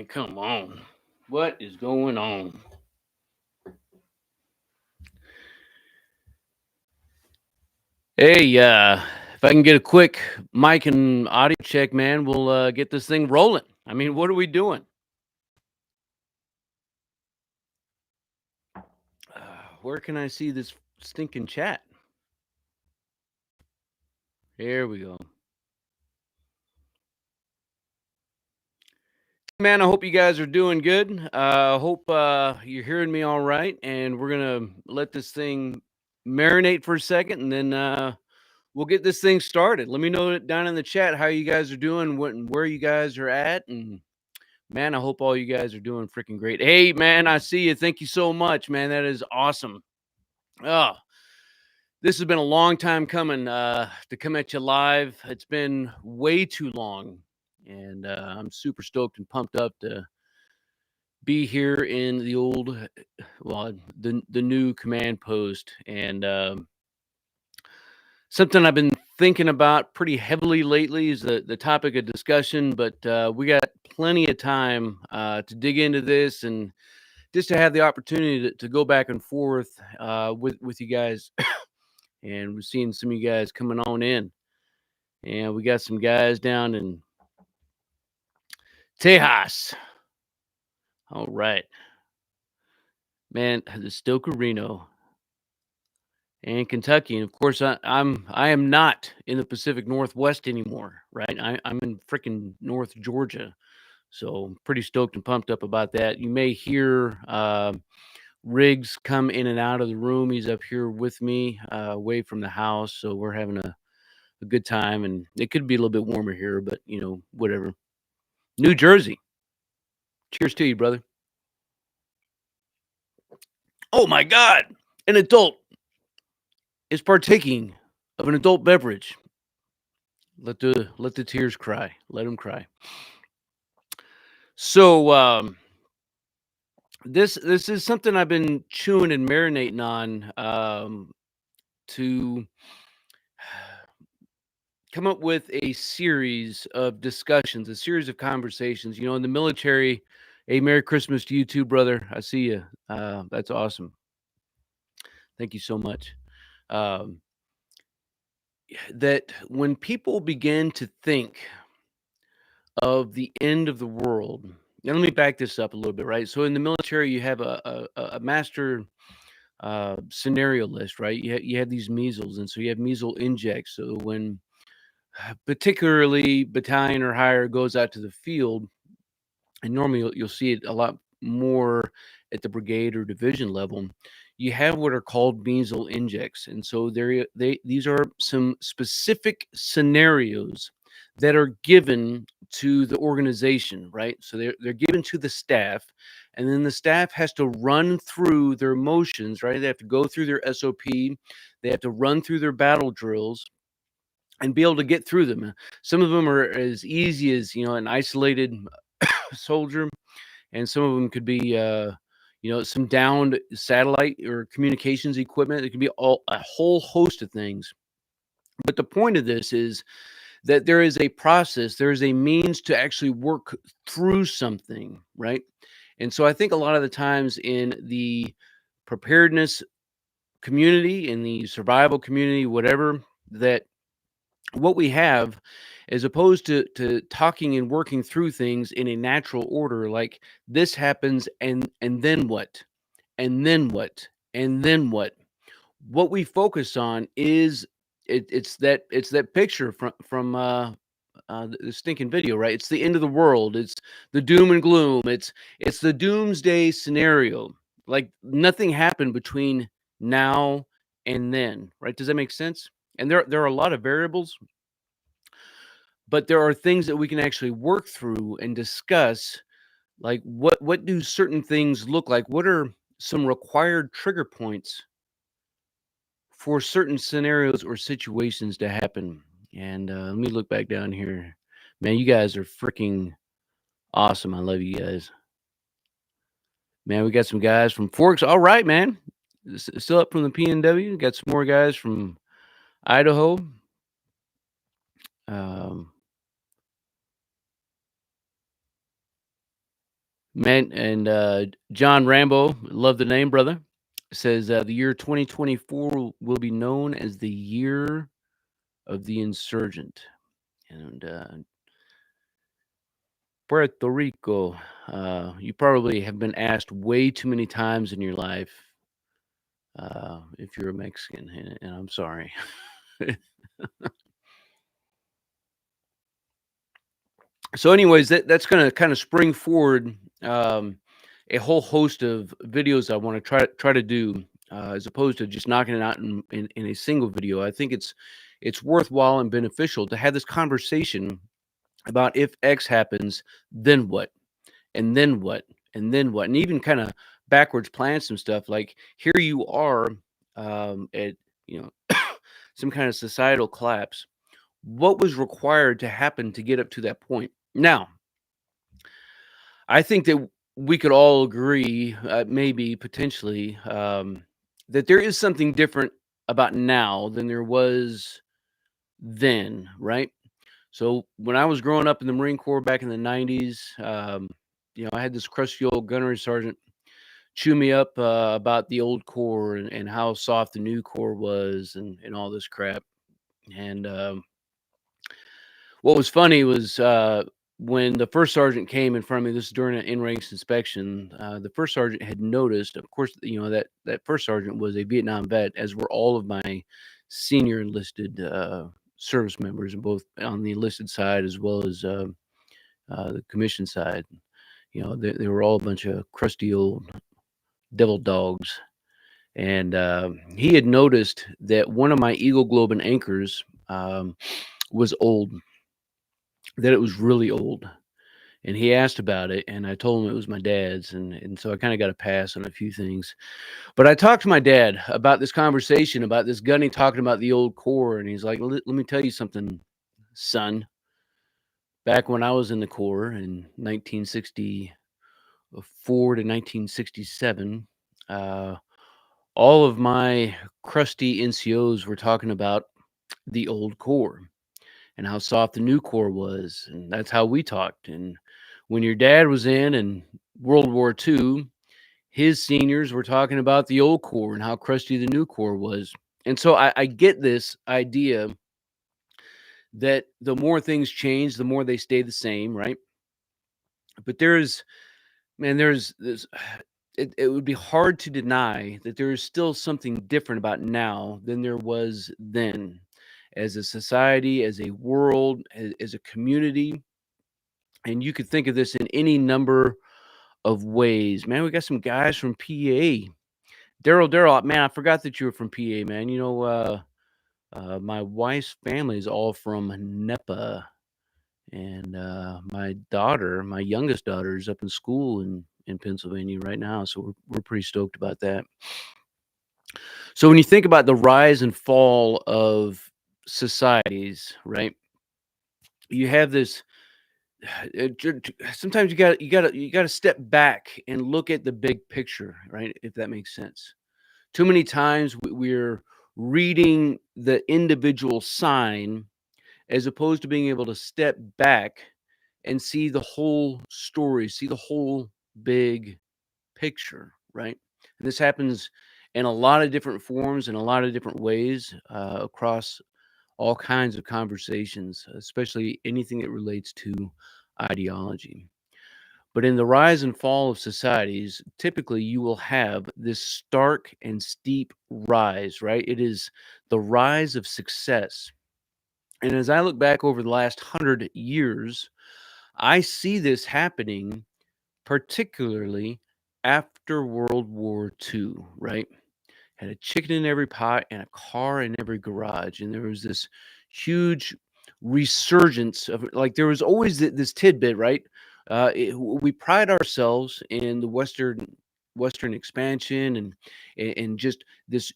man, come on. What is going on? Hey, if I can get a quick mic and audio check, man, we'll get this thing rolling. I mean, what are we doing? Where can I see this stinking chat? Here we go. Man, I hope you guys are doing good. Hope you're hearing me all right. And we're going to let this thing marinate for a second and then we'll get this thing started. Let me know down in the chat how you guys are doing, what and where you guys are at. And man, I hope all you guys are doing freaking great. Hey, man, I see you. Thank you so much, man. That is awesome. Oh, this has been a long time coming to come at you live. It's been way too long. And I'm super stoked and pumped up to be here in the old, well, the new command post. And something I've been thinking about pretty heavily lately is the topic of discussion, but we got plenty of time to dig into this and just to have the opportunity to go back and forth with you guys. And we're seeing some of you guys coming on in. And we got some guys down in Tejas. All right. Man, the Stoker Reno and Kentucky. And of course, I am not in the Pacific Northwest anymore, right? I'm in freaking North Georgia. So I'm pretty stoked and pumped up about that. You may hear Riggs come in and out of the room. He's up here with me, away from the house. So we're having a good time. And it could be a little bit warmer here, but whatever. New Jersey. Cheers to you, brother. Oh my God. An adult is partaking of an adult beverage. Let the tears cry. Let them cry. So this is something I've been chewing and marinating on to come up with a series of discussions, a series of conversations. In the military. Hey, Merry Christmas to you too, brother. I see you. That's awesome. Thank you so much. Um, that when people begin to think of the end of the world, and let me back this up a little bit, right? So in the military, you have a master scenario list, right? You have these measles, and so you have measles injects. So when particularly battalion or higher goes out to the field, and normally you'll see it a lot more at the brigade or division level. You have what are called measles injects, and so these are some specific scenarios that are given to the organization, right? So they're given to the staff, and then the staff has to run through their motions, right? They have to go through their SOP, they have to run through their battle drills and be able to get through them. Some of them are as easy as an isolated soldier, and some of them could be some downed satellite or communications equipment. It could be a whole host of things. But the point of this is that there is a process, there is a means to actually work through something, right? And so I think a lot of the times in the preparedness community, in the survival community, whatever, that what we have, as opposed to talking and working through things in a natural order, like this happens and then what, and then what, and then what we focus on is it's that picture from the stinking video, right? It's the end of the world, it's the doom and gloom, it's the doomsday scenario. Like nothing happened between now and then, right? Does that make sense? And there are a lot of variables, but there are things that we can actually work through and discuss, like what do certain things look like, what are some required trigger points for certain scenarios or situations to happen. And let me look back down here. Man, you guys are freaking awesome. I love you guys. Man, we got some guys from Forks. All right, man. Still up from the PNW. Got some more guys from Idaho. Um, Man, and John Rambo, love the name, brother. Says the year 2024 will be known as the year of the insurgent. And Puerto Rico, you probably have been asked way too many times in your life if you're a Mexican, and I'm sorry. So, anyways, that's going to kind of spring forward a whole host of videos I want to try to do, as opposed to just knocking it out in a single video. I think it's worthwhile and beneficial to have this conversation about if X happens, then what, and then what, and then what, and even kind of backwards plan some stuff. Like here you are at you know some kind of societal collapse. What was required to happen to get up to that point? Now, I think that we could all agree, maybe potentially, that there is something different about now than there was then, right? So when I was growing up in the Marine Corps back in the 90s, I had this crusty old gunnery sergeant chew me up about the old Corps and how soft the new Corps was and all this crap. And what was funny was when the first sergeant came in front of me, this is during an in-ranks inspection, the first sergeant had noticed, of course, that first sergeant was a Vietnam vet, as were all of my senior enlisted service members, both on the enlisted side as well as the commission side. They were all a bunch of crusty old devil dogs. And he had noticed that one of my Eagle Globe and anchors was old, that it was really old. And he asked about it, and I told him it was my dad's, and so I kinda got a pass on a few things. But I talked to my dad about this conversation, about this gunny talking about the old Corps, and he's like, "Let me tell you something, son. Back when I was in the Corps in 1964 to 1967, uh, all of my crusty NCOs were talking about the old Corps and how soft the new Corps was, and that's how we talked, and when your dad was in World War II, his seniors were talking about the old Corps and how crusty the new Corps was. And so I get this idea that the more things change, the more they stay the same, right? But there's this. It would be hard to deny that there is still something different about now than there was then, as a society, as a world, as a community. And you could think of this in any number of ways. Man, we got some guys from PA. Daryl, man, I forgot that you were from PA, man. My wife's family is all from NEPA, and my youngest daughter, is up in school in Pennsylvania right now, so we're pretty stoked about that. So when you think about the rise and fall of societies, right? You have this. Sometimes you got to step back and look at the big picture, right? If that makes sense. Too many times we're reading the individual sign as opposed to being able to step back and see the whole story, see the whole big picture, right? And this happens in a lot of different forms, in a lot of different ways, across all kinds of conversations, especially anything that relates to ideology. But in the rise and fall of societies, typically you will have this stark and steep rise, right? It is the rise of success. And as I look back over the last 100 years, I see this happening particularly after World War II, right? Had a chicken in every pot and a car in every garage. And there was this huge resurgence of, like, there was always this tidbit, right? We pride ourselves in the Western expansion and just this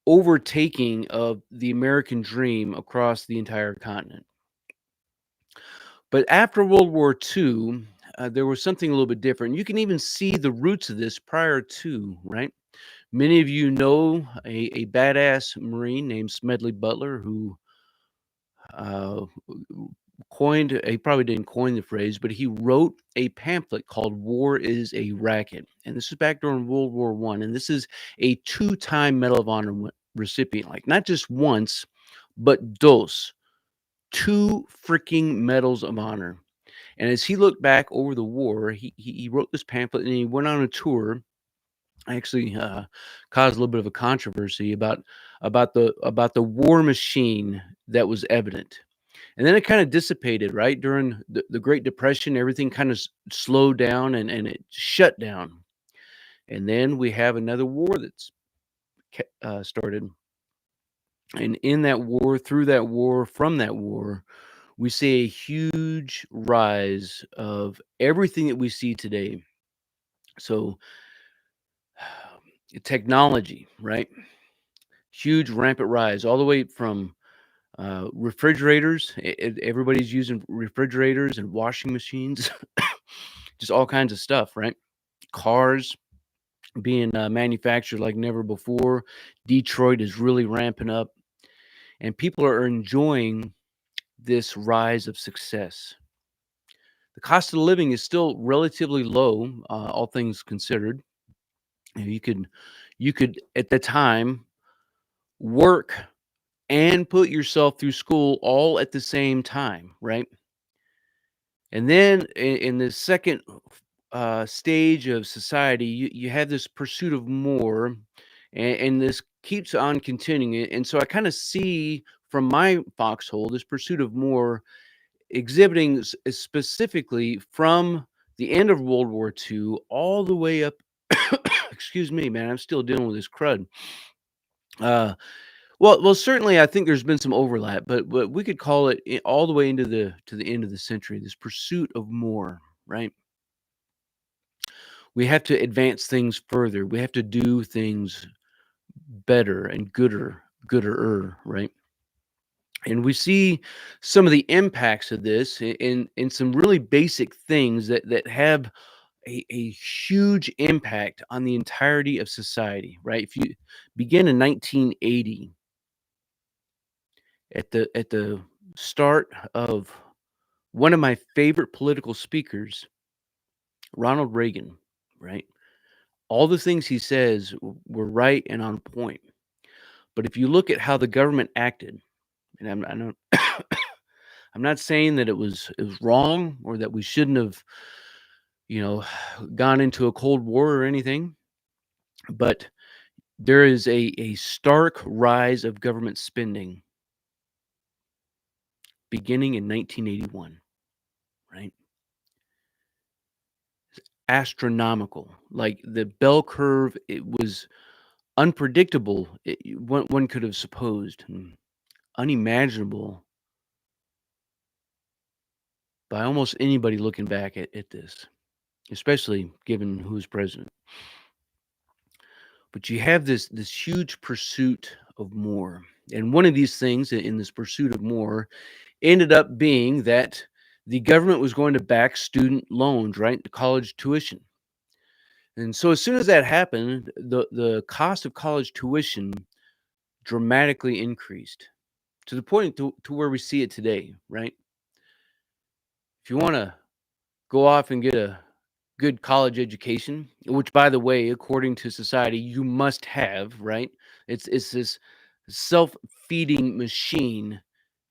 overtaking of the American dream across the entire continent. But after World War II, there was something a little bit different. You can even see the roots of this prior to, right? Many of you know a badass Marine named Smedley Butler who uh, he probably didn't coin the phrase, but he wrote a pamphlet called War is a Racket. And this is back during World War One. And this is a two-time Medal of Honor recipient, like not just once, but dos, two freaking medals of honor. And as he looked back over the war, he wrote this pamphlet and he went on a tour. Actually, caused a little bit of a controversy about the war machine that was evident. And then it kind of dissipated, right? During the Great Depression, everything kind of slowed down and it shut down. And then we have another war that's started. And in that war, through that war, from that war, we see a huge rise of everything that we see today. So, technology, right? Huge rampant rise, all the way from refrigerators. Everybody's using refrigerators and washing machines, just all kinds of stuff, right? Cars being manufactured like never before. Detroit is really ramping up, and people are enjoying this rise of success. The cost of living is still relatively low, all things considered. You could at the time work and put yourself through school all at the same time, right? And then in the second stage of society, you have this pursuit of more, and this keeps on continuing. And so I kind of see from my foxhole this pursuit of more exhibiting specifically from the end of World War II all the way up. Excuse me, man, I'm still dealing with this crud. Uh, well, certainly, I think there's been some overlap, but we could call it all the way into the end of the century. This pursuit of more, right? We have to advance things further. We have to do things better and gooder, right? And we see some of the impacts of this in some really basic things that have a huge impact on the entirety of society, right? If you begin in 1980, at the start of one of my favorite political speakers, Ronald Reagan, right? All the things he says were right and on point. But if you look at how the government acted, and I don't, I'm not saying that it was wrong or that we shouldn't have, you know, gone into a cold war or anything, but there is a stark rise of government spending beginning in 1981, right? Astronomical. Like the bell curve, it was unpredictable. One could have supposed, unimaginable by almost anybody looking back at this, especially given who's president. But you have this huge pursuit of more, and one of these things in this pursuit of more ended up being that the government was going to back student loans, right, the college tuition. And so as soon as that happened, the cost of college tuition dramatically increased to the point to where we see it today, right? If you want to go off and get a good college education, which by the way, according to society, you must have, right? It's this self-feeding machine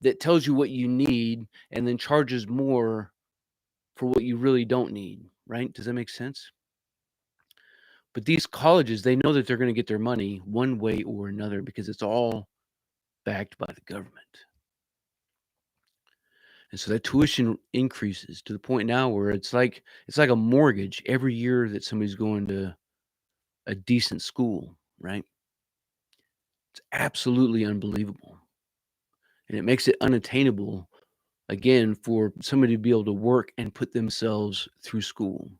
that tells you what you need and then charges more for what you really don't need, right? Does that make sense? But these colleges, they know that they're going to get their money one way or another because it's all backed by the government. And so that tuition increases to the point now where it's like a mortgage every year that somebody's going to a decent school, right? It's absolutely unbelievable. And it makes it unattainable again for somebody to be able to work and put themselves through school.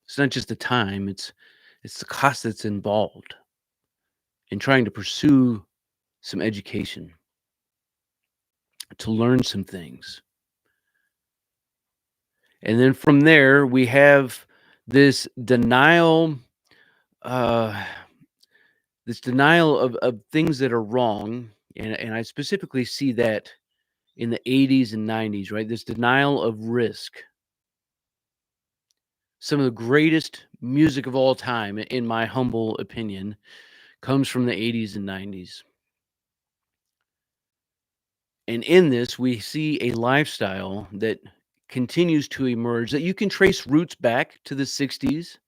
It's not just the time, it's the cost that's involved in trying to pursue some education, to learn some things. And then from there, we have this denial, uh, this denial of things that are wrong. And I specifically see that in the 80s and 90s, right? This denial of risk. Some of the greatest music of all time, in my humble opinion, comes from the 80s and 90s. And in this, we see a lifestyle that continues to emerge that you can trace roots back to the 60s,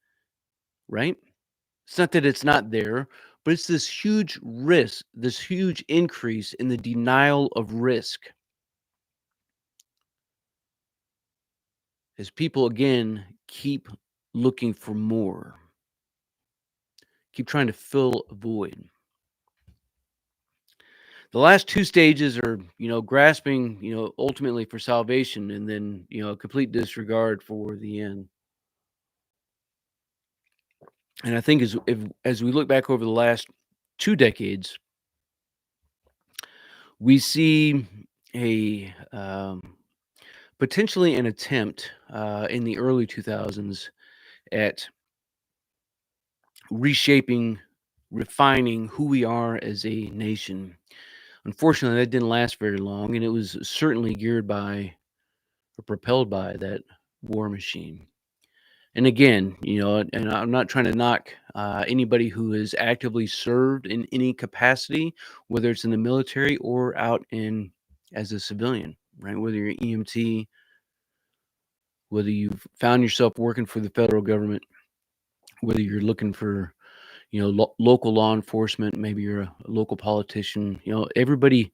right? It's not that it's not there, but it's this huge risk, this huge increase in the denial of risk as people again keep looking for more, keep trying to fill a void. The last two stages are, grasping, ultimately for salvation, and then, complete disregard for the end. And I think as we look back over the last 2 decades, we see a, potentially an attempt, in the early 2000s at reshaping, refining who we are as a nation. Unfortunately, that didn't last very long, and it was certainly geared by or propelled by that war machine. And again, and I'm not trying to knock anybody who has actively served in any capacity, whether it's in the military or out in as a civilian, right? Whether you're EMT, whether you've found yourself working for the federal government, whether you're looking for, local law enforcement, maybe you're a local politician, everybody,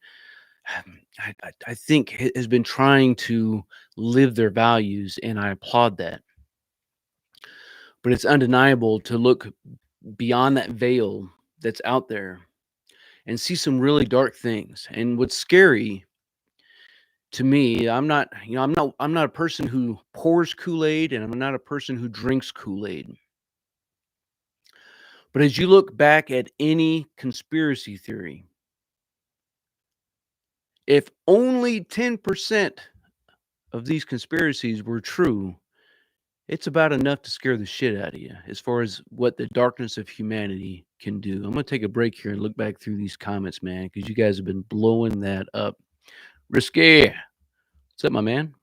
I think has been trying to live their values, and I applaud that. But it's undeniable to look beyond that veil that's out there and see some really dark things. And what's scary to me, I'm not a person who pours Kool-Aid, and I'm not a person who drinks Kool-Aid. But as you look back at any conspiracy theory, if only 10% of these conspiracies were true, it's about enough to scare the shit out of you as far as what the darkness of humanity can do. I'm gonna take a break here and look back through these comments, man, because you guys have been blowing that up. Risque, what's up, my man?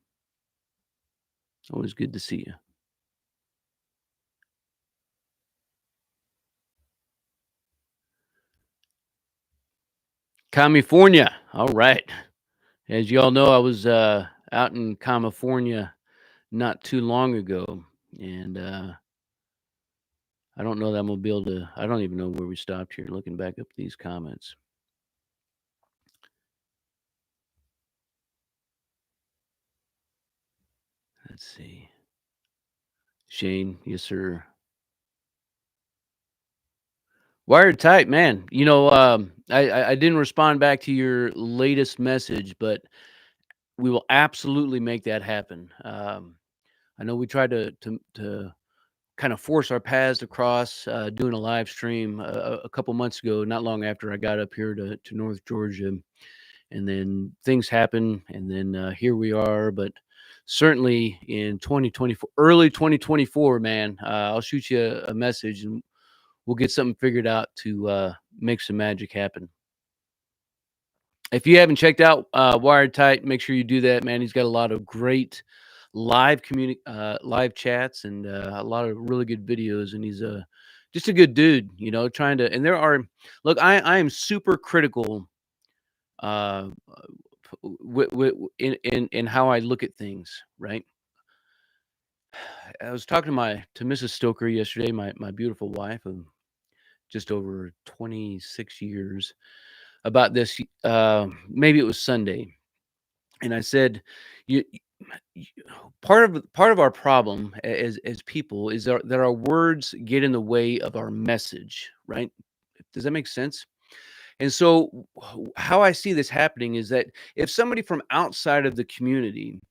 Always good to see you. California. All right. As you all know, I was out in California not too long ago, and I don't know that I'm gonna be able to. I don't even know where we stopped here. Looking back up these comments. Let's see. Shane, yes, sir. Wired tight, man. I didn't respond back to your latest message, but we will absolutely make that happen. I know we tried to kind of force our paths across, doing a live stream a couple months ago, not long after I got up here to North Georgia, and then things happen, and then here we are. But certainly in 2024, early 2024, man, I'll shoot you a message, and we'll get something figured out to make some magic happen. If you haven't checked out Wired Tight, make sure you do that, man. He's got a lot of great live chats, and a lot of really good videos, and he's just a good dude, trying to. And there are, look, I am super critical uh, in how I look at things, right? I was talking to Mrs. Stoker yesterday, my beautiful wife of just over 26 years, about this. Maybe it was Sunday, and I said, "You, you part of our problem as people is that our words get in the way of our message, right? Does that make sense?" And so, how I see this happening is that if somebody from outside of the community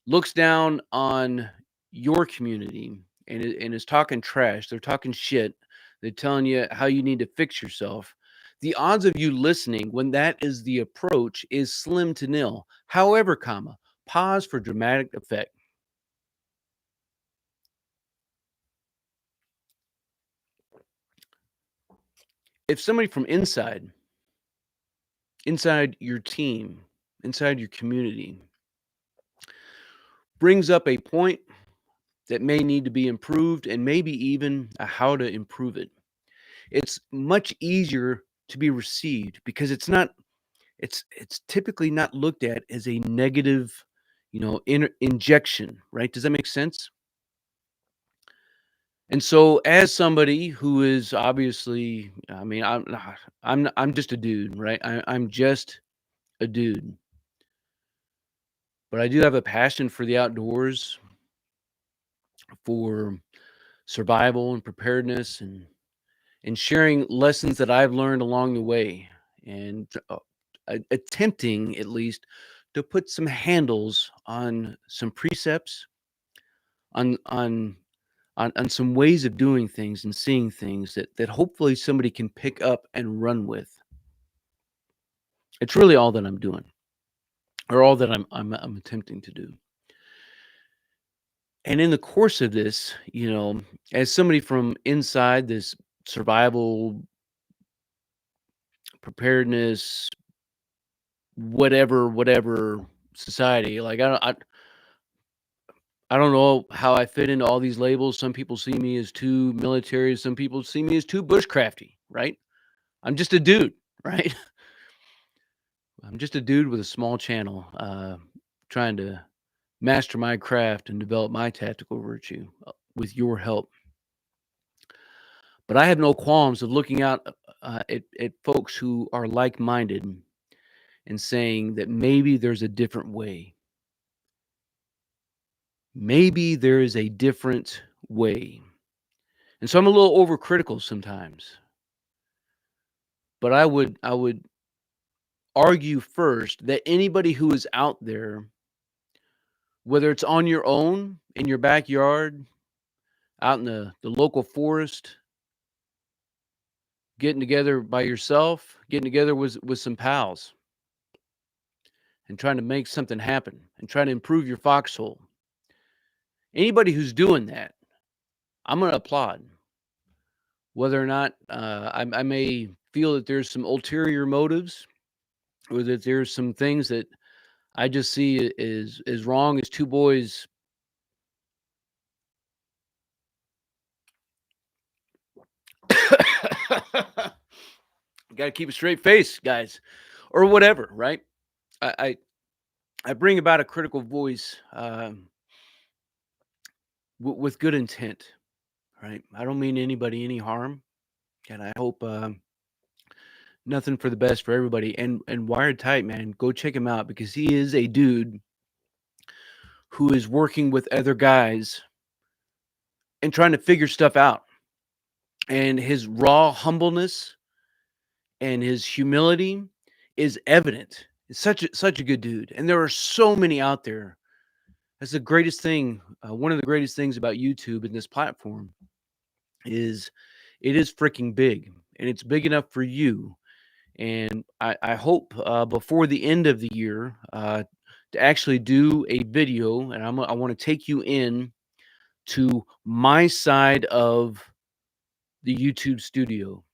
looks down on your community and is talking trash, they're talking shit, they're telling you how you need to fix yourself. The odds of you listening when that is the approach is slim to nil. However, pause for dramatic effect. If somebody from inside your team inside your community brings up a point that may need to be improved and maybe even a how to improve it, it's much easier to be received because it's typically not looked at as a negative, injection, right? Does that make sense? And so, as somebody who is obviously, I mean, I'm just a dude, right? I'm just a dude, but I do have a passion for the outdoors, for survival and preparedness, and sharing lessons that I've learned along the way, and attempting at least to put some handles on some precepts, on on on some ways of doing things and seeing things that hopefully somebody can pick up and run with. It's really all that I'm doing, or all that I'm attempting to do. And in the course of this, as somebody from inside this survival, preparedness, whatever society, like I don't know how I fit into all these labels. Some people see me as too military, some people see me as too bushcrafty, right? I'm just a dude, right? I'm just a dude with a small channel, trying to master my craft and develop my tactical virtue with your help. But I have no qualms of looking out at folks who are like minded and saying that maybe there's a different way. Maybe there is a different way. And so I'm a little overcritical sometimes. But I would argue first that anybody who is out there, whether it's on your own, in your backyard, out in the local forest, getting together by yourself, getting together with some pals, and trying to make something happen and trying to improve your foxhole. Anybody who's doing that, I'm going to applaud. Whether or not I may feel that there's some ulterior motives, or that there's some things that I just see is wrong as two boys. Got to keep a straight face, guys, or whatever, right? I I bring about a critical voice, with good intent, right? I don't mean anybody any harm, and I hope nothing for the best for everybody. And Wired Tight, man, go check him out because he is a dude who is working with other guys and trying to figure stuff out. And his raw humbleness and his humility is evident. It's such a good dude, and there are so many out there. That's the greatest thing. One of the greatest things about YouTube and this platform is it is freaking big, and it's big enough for you. And I hope before the end of the year to actually do a video, and I want to take you in to my side of the YouTube studio.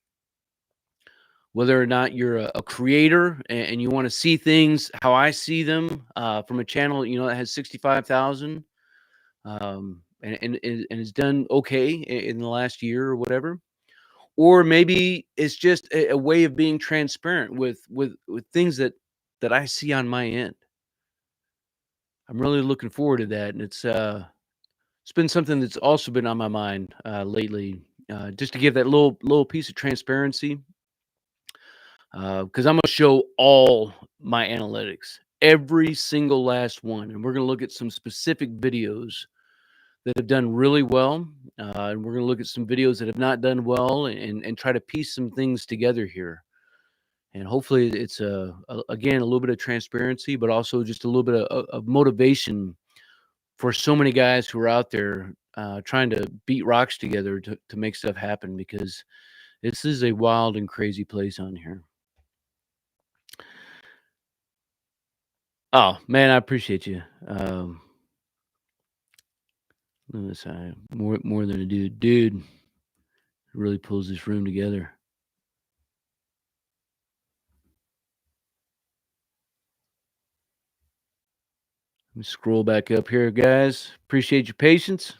Whether or not you're a creator and you want to see things how I see them from a channel, that has 65,000 and it's done okay in the last year or whatever, or maybe it's just a way of being transparent with things that I see on my end. I'm really looking forward to that, and it's been something that's also been on my mind lately, just to give that little piece of transparency, because I'm gonna show all my analytics, every single last one, and we're gonna look at some specific videos that have done really well, and we're gonna look at some videos that have not done well, and try to piece some things together here. And hopefully, it's again a little bit of transparency, but also just a little bit of motivation for so many guys who are out there trying to beat rocks together to make stuff happen, because this is a wild and crazy place on here. Oh man, I appreciate you. Look at this, more than a dude really pulls this room together. Let me scroll back up here, guys. Appreciate your patience.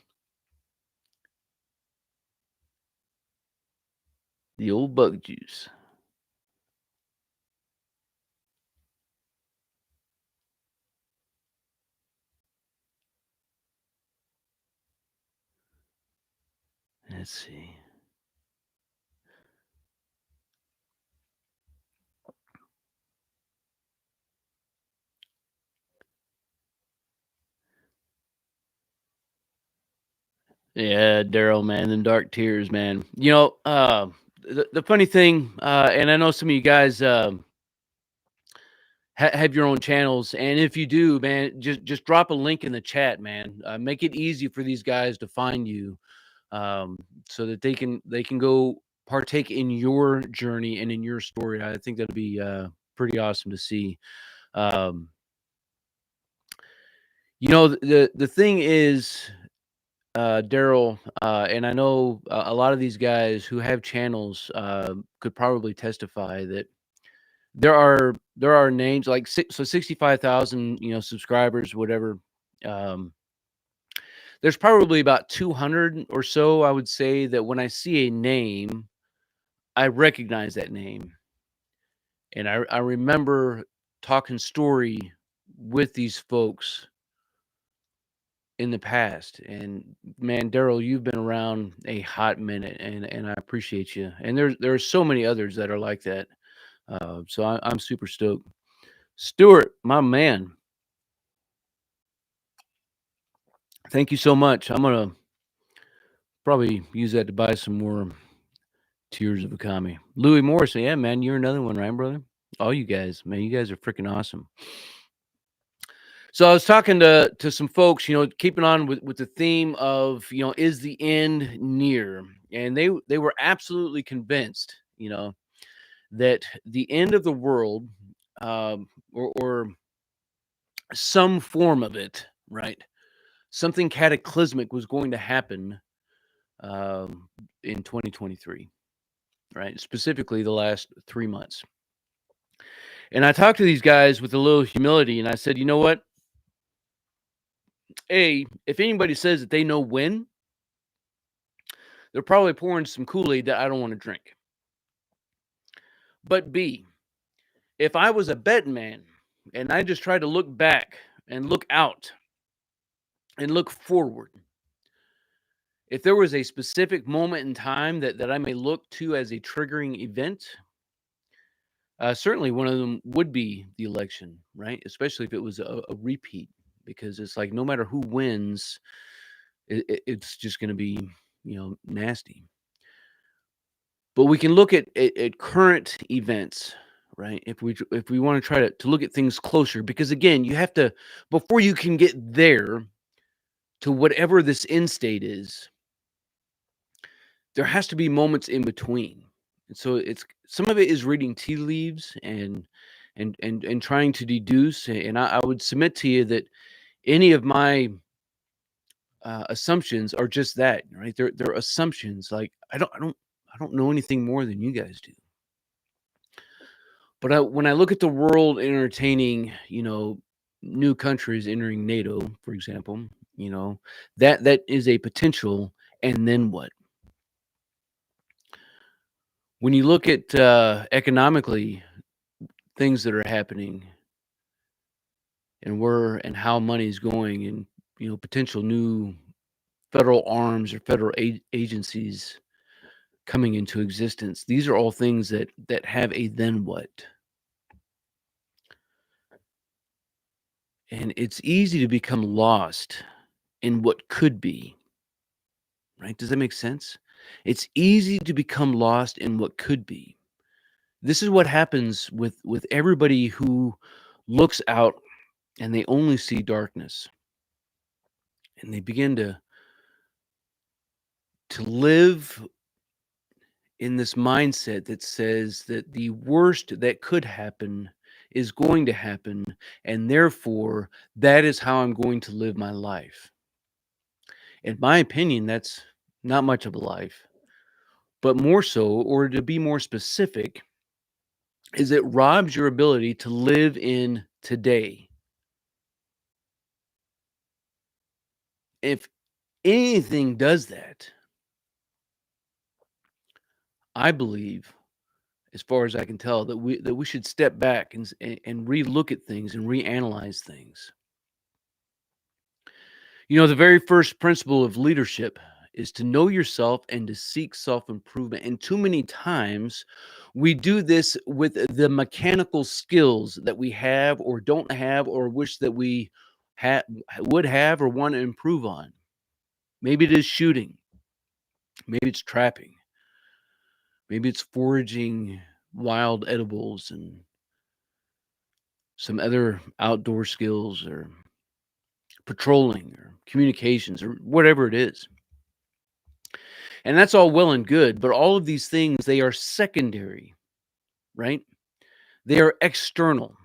The old bug juice. Let's see. Yeah, Daryl, man, them dark tears, man. The funny thing, and I know some of you guys have your own channels, and if you do, man, just drop a link in the chat, man. Make it easy for these guys to find you, um, so that they can go partake in your journey and in your story. I think that'd be pretty awesome to see. Um, the thing is, Daryl, and I know a lot of these guys who have channels could probably testify that there are names like 65,000 subscribers, whatever. Um, there's probably about 200 or so. I would say that when I see a name, I recognize that name, and I remember talking story with these folks in the past. And man, Daryl, you've been around a hot minute, and I appreciate you. And there are so many others that are like that. So I'm super stoked. Stuart, my man, thank you so much. I'm gonna probably use that to buy some more Tears of Akami. Louis Morrison, yeah, man, you're another one, right, brother? All you guys, man, you guys are freaking awesome. So I was talking to some folks, keeping on with the theme of, is the end near? And they were absolutely convinced, that the end of the world, or some form of it, right? Something cataclysmic was going to happen in 2023, right? Specifically, the last 3 months. And I talked to these guys with a little humility, and I said, you know what? If anybody says that they know when, they're probably pouring some Kool-Aid that I don't want to drink. But B, if I was a betting man and I just tried to look back and look out and look forward, if there was a specific moment in time that I may look to as a triggering event, certainly one of them would be the election, right? Especially if it was a repeat, because it's like no matter who wins, it's just going to be, nasty. But we can look at current events, right? If we want to try to look at things closer, because again, you have to, before you can get there to whatever this end state is, there has to be moments in between. And so it's some of it is reading tea leaves and trying to deduce. And I would submit to you that any of my assumptions are just that, right? They're assumptions. Like I don't know anything more than you guys do. But when I look at the world entertaining, new countries entering NATO, for example, that is a potential. And then what? When you look at economically things that are happening and where and how money is going, and potential new federal arms or federal agencies coming into existence, these are all things that have a then what. And it's easy to become lost in what could be, right? Does that make sense? It's easy to become lost in what could be. This is what happens with everybody who looks out and they only see darkness, and they begin to live in this mindset that says that the worst that could happen is going to happen, and therefore that is how I'm going to live my life. In my opinion, that's not much of a life. But more so, or to be more specific, is it robs your ability to live in today. If anything does that, I believe, as far as I can tell, that we should step back and relook at things and reanalyze things. The very first principle of leadership is to know yourself and to seek self-improvement. And too many times we do this with the mechanical skills that we have or don't have or wish that we would have or want to improve on. Maybe it is shooting, maybe it's trapping, maybe it's foraging wild edibles and some other outdoor skills or patrolling or communications or whatever it is. And that's all well and good, but all of these things, they are secondary, right? They are external.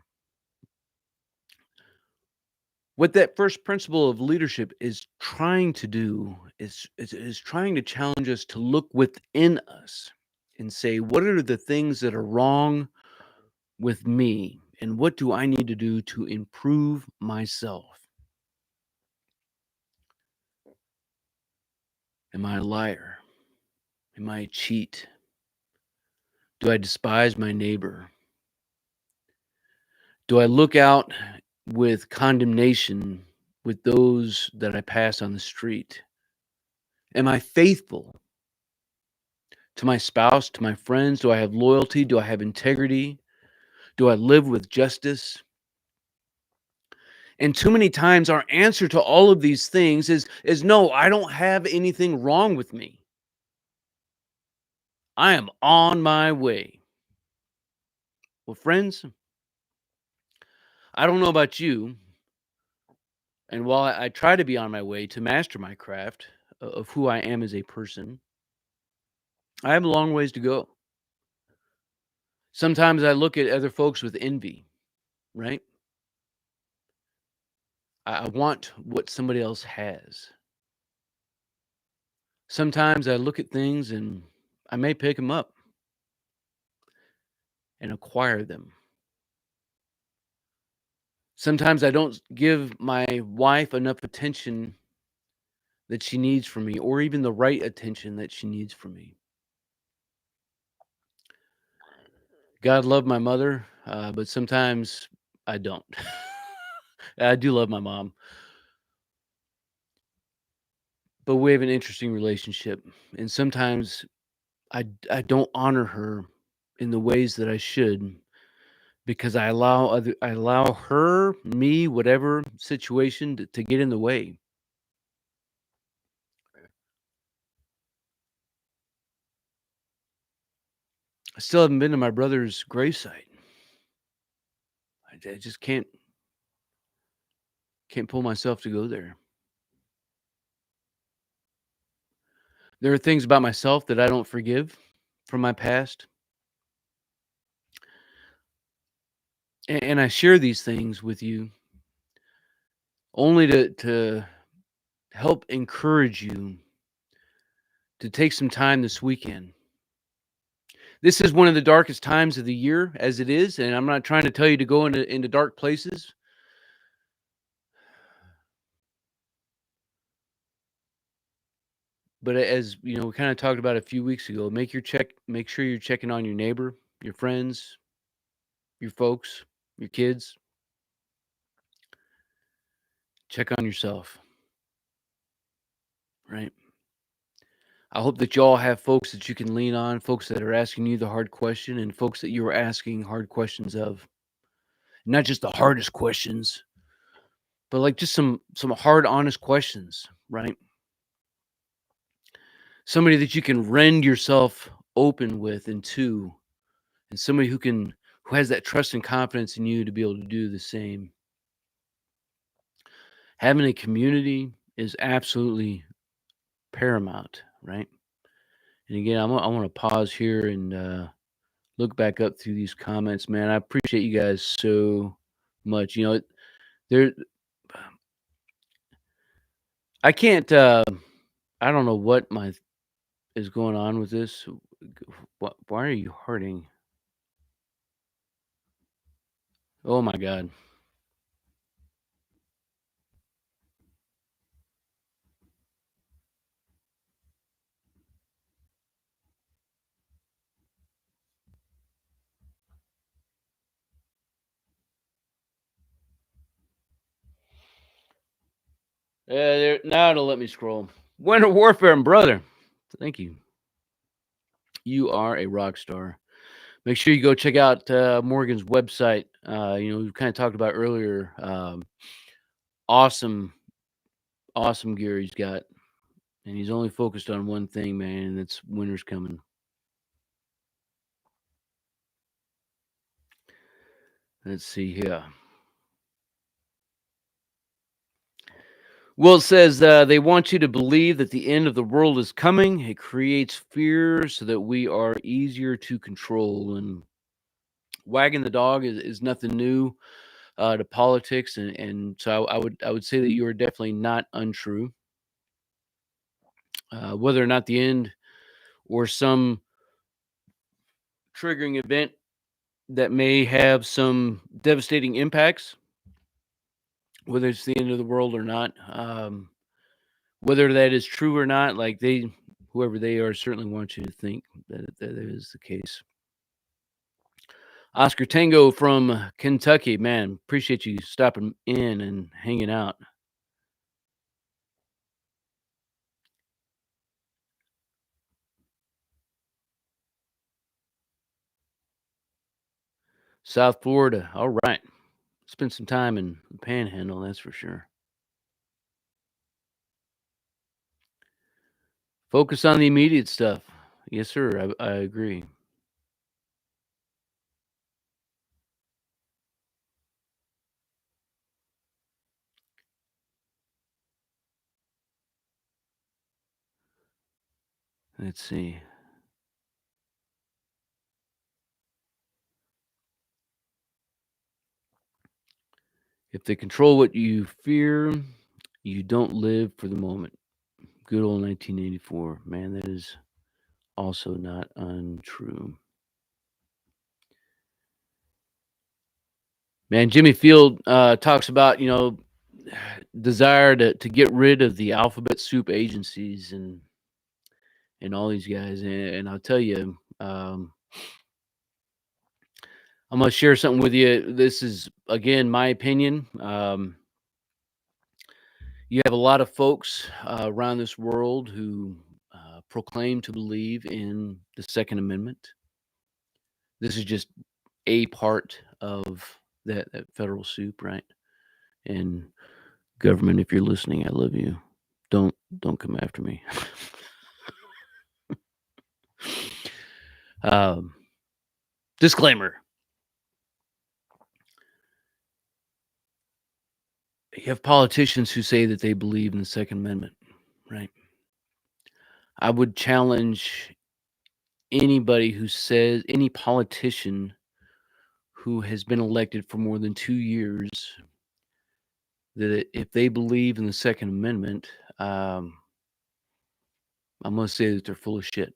What that first principle of leadership is trying to do is trying to challenge us to look within us and say, what are the things that are wrong with me? And what do I need to do to improve myself? Am I a liar? Am I a cheat? Do I despise my neighbor? Do I look out with condemnation with those that I pass on the street? Am I faithful to my spouse, to my friends? Do I have loyalty? Do I have integrity? Do I live with justice? And too many times our answer to all of these things is no, I don't have anything wrong with me. I am on my way. Well, friends, I don't know about you, and while I try to be on my way to master my craft of who I am as a person, I have a long ways to go. Sometimes I look at other folks with envy, right? I want what somebody else has. Sometimes I look at things and I may pick them up and acquire them. Sometimes I don't give my wife enough attention that she needs from me, or even the right attention that she needs from me. God love my mother, but sometimes I don't. I do love my mom, but we have an interesting relationship, and sometimes I don't honor her in the ways that I should because I allow her, me, whatever situation to get in the way. I still haven't been to my brother's gravesite. I just can't pull myself to go there. There are things about myself that I don't forgive from my past, and I share these things with you only to help encourage you to take some time this weekend. This is one of the darkest times of the year as it is, and I'm not trying to tell you to go into dark places, but as we kind of talked about a few weeks ago, make sure you're checking on your neighbor, your friends, your folks, your kids. Check on yourself, right? I hope that y'all have folks that you can lean on, folks that are asking you the hard question, and folks that you are asking hard questions of. Not just the hardest questions, but like just some hard, honest questions, right? Somebody that you can rend yourself open with and to, and somebody who has that trust and confidence in you to be able to do the same. Having a community is absolutely paramount, right? And again, I want to pause here and look back up through these comments, man. I appreciate you guys so much. There, I can't. I don't know what my is going on with this. What? Why are you hurting? Oh my god. Now it'll let me scroll. Winter Warfare and brother. Thank you. You are a rock star. Make sure you go check out Morgan's website. We kind of talked about earlier. Awesome, awesome gear he's got, and he's only focused on one thing, man, and it's winter's coming. Let's see here. Well, it says they want you to believe that the end of the world is coming. It creates fear so that we are easier to control. And wagging the dog is nothing new to politics, and so I would say that you are definitely not untrue. Whether or not the end or some triggering event that may have some devastating impacts, whether it's the end of the world or not, whether that is true or not, like whoever they are, certainly want you to think that is the case. Oscar Tango from Kentucky, man, appreciate you stopping in and hanging out. South Florida, all right. Spend some time in the Panhandle, that's for sure. Focus on the immediate stuff. Yes, sir. I agree. Let's see. If they control what you fear, you don't live for the moment. Good old 1984. Man, that is also not untrue. Man, Jimmy Field talks about, desire to get rid of the alphabet soup agencies and all these guys. And I'll tell you, I'm going to share something with you. This is, again, my opinion. You have a lot of folks around this world who proclaim to believe in the Second Amendment. This is just a part of that federal soup, right? And government, if you're listening, I love you. Don't come after me. um, disclaimer: you have politicians who say that they believe in the Second Amendment, right? I would challenge anybody who says, any politician who has been elected for more than 2 years, that if they believe in the Second Amendment, I'm going to say that they're full of shit.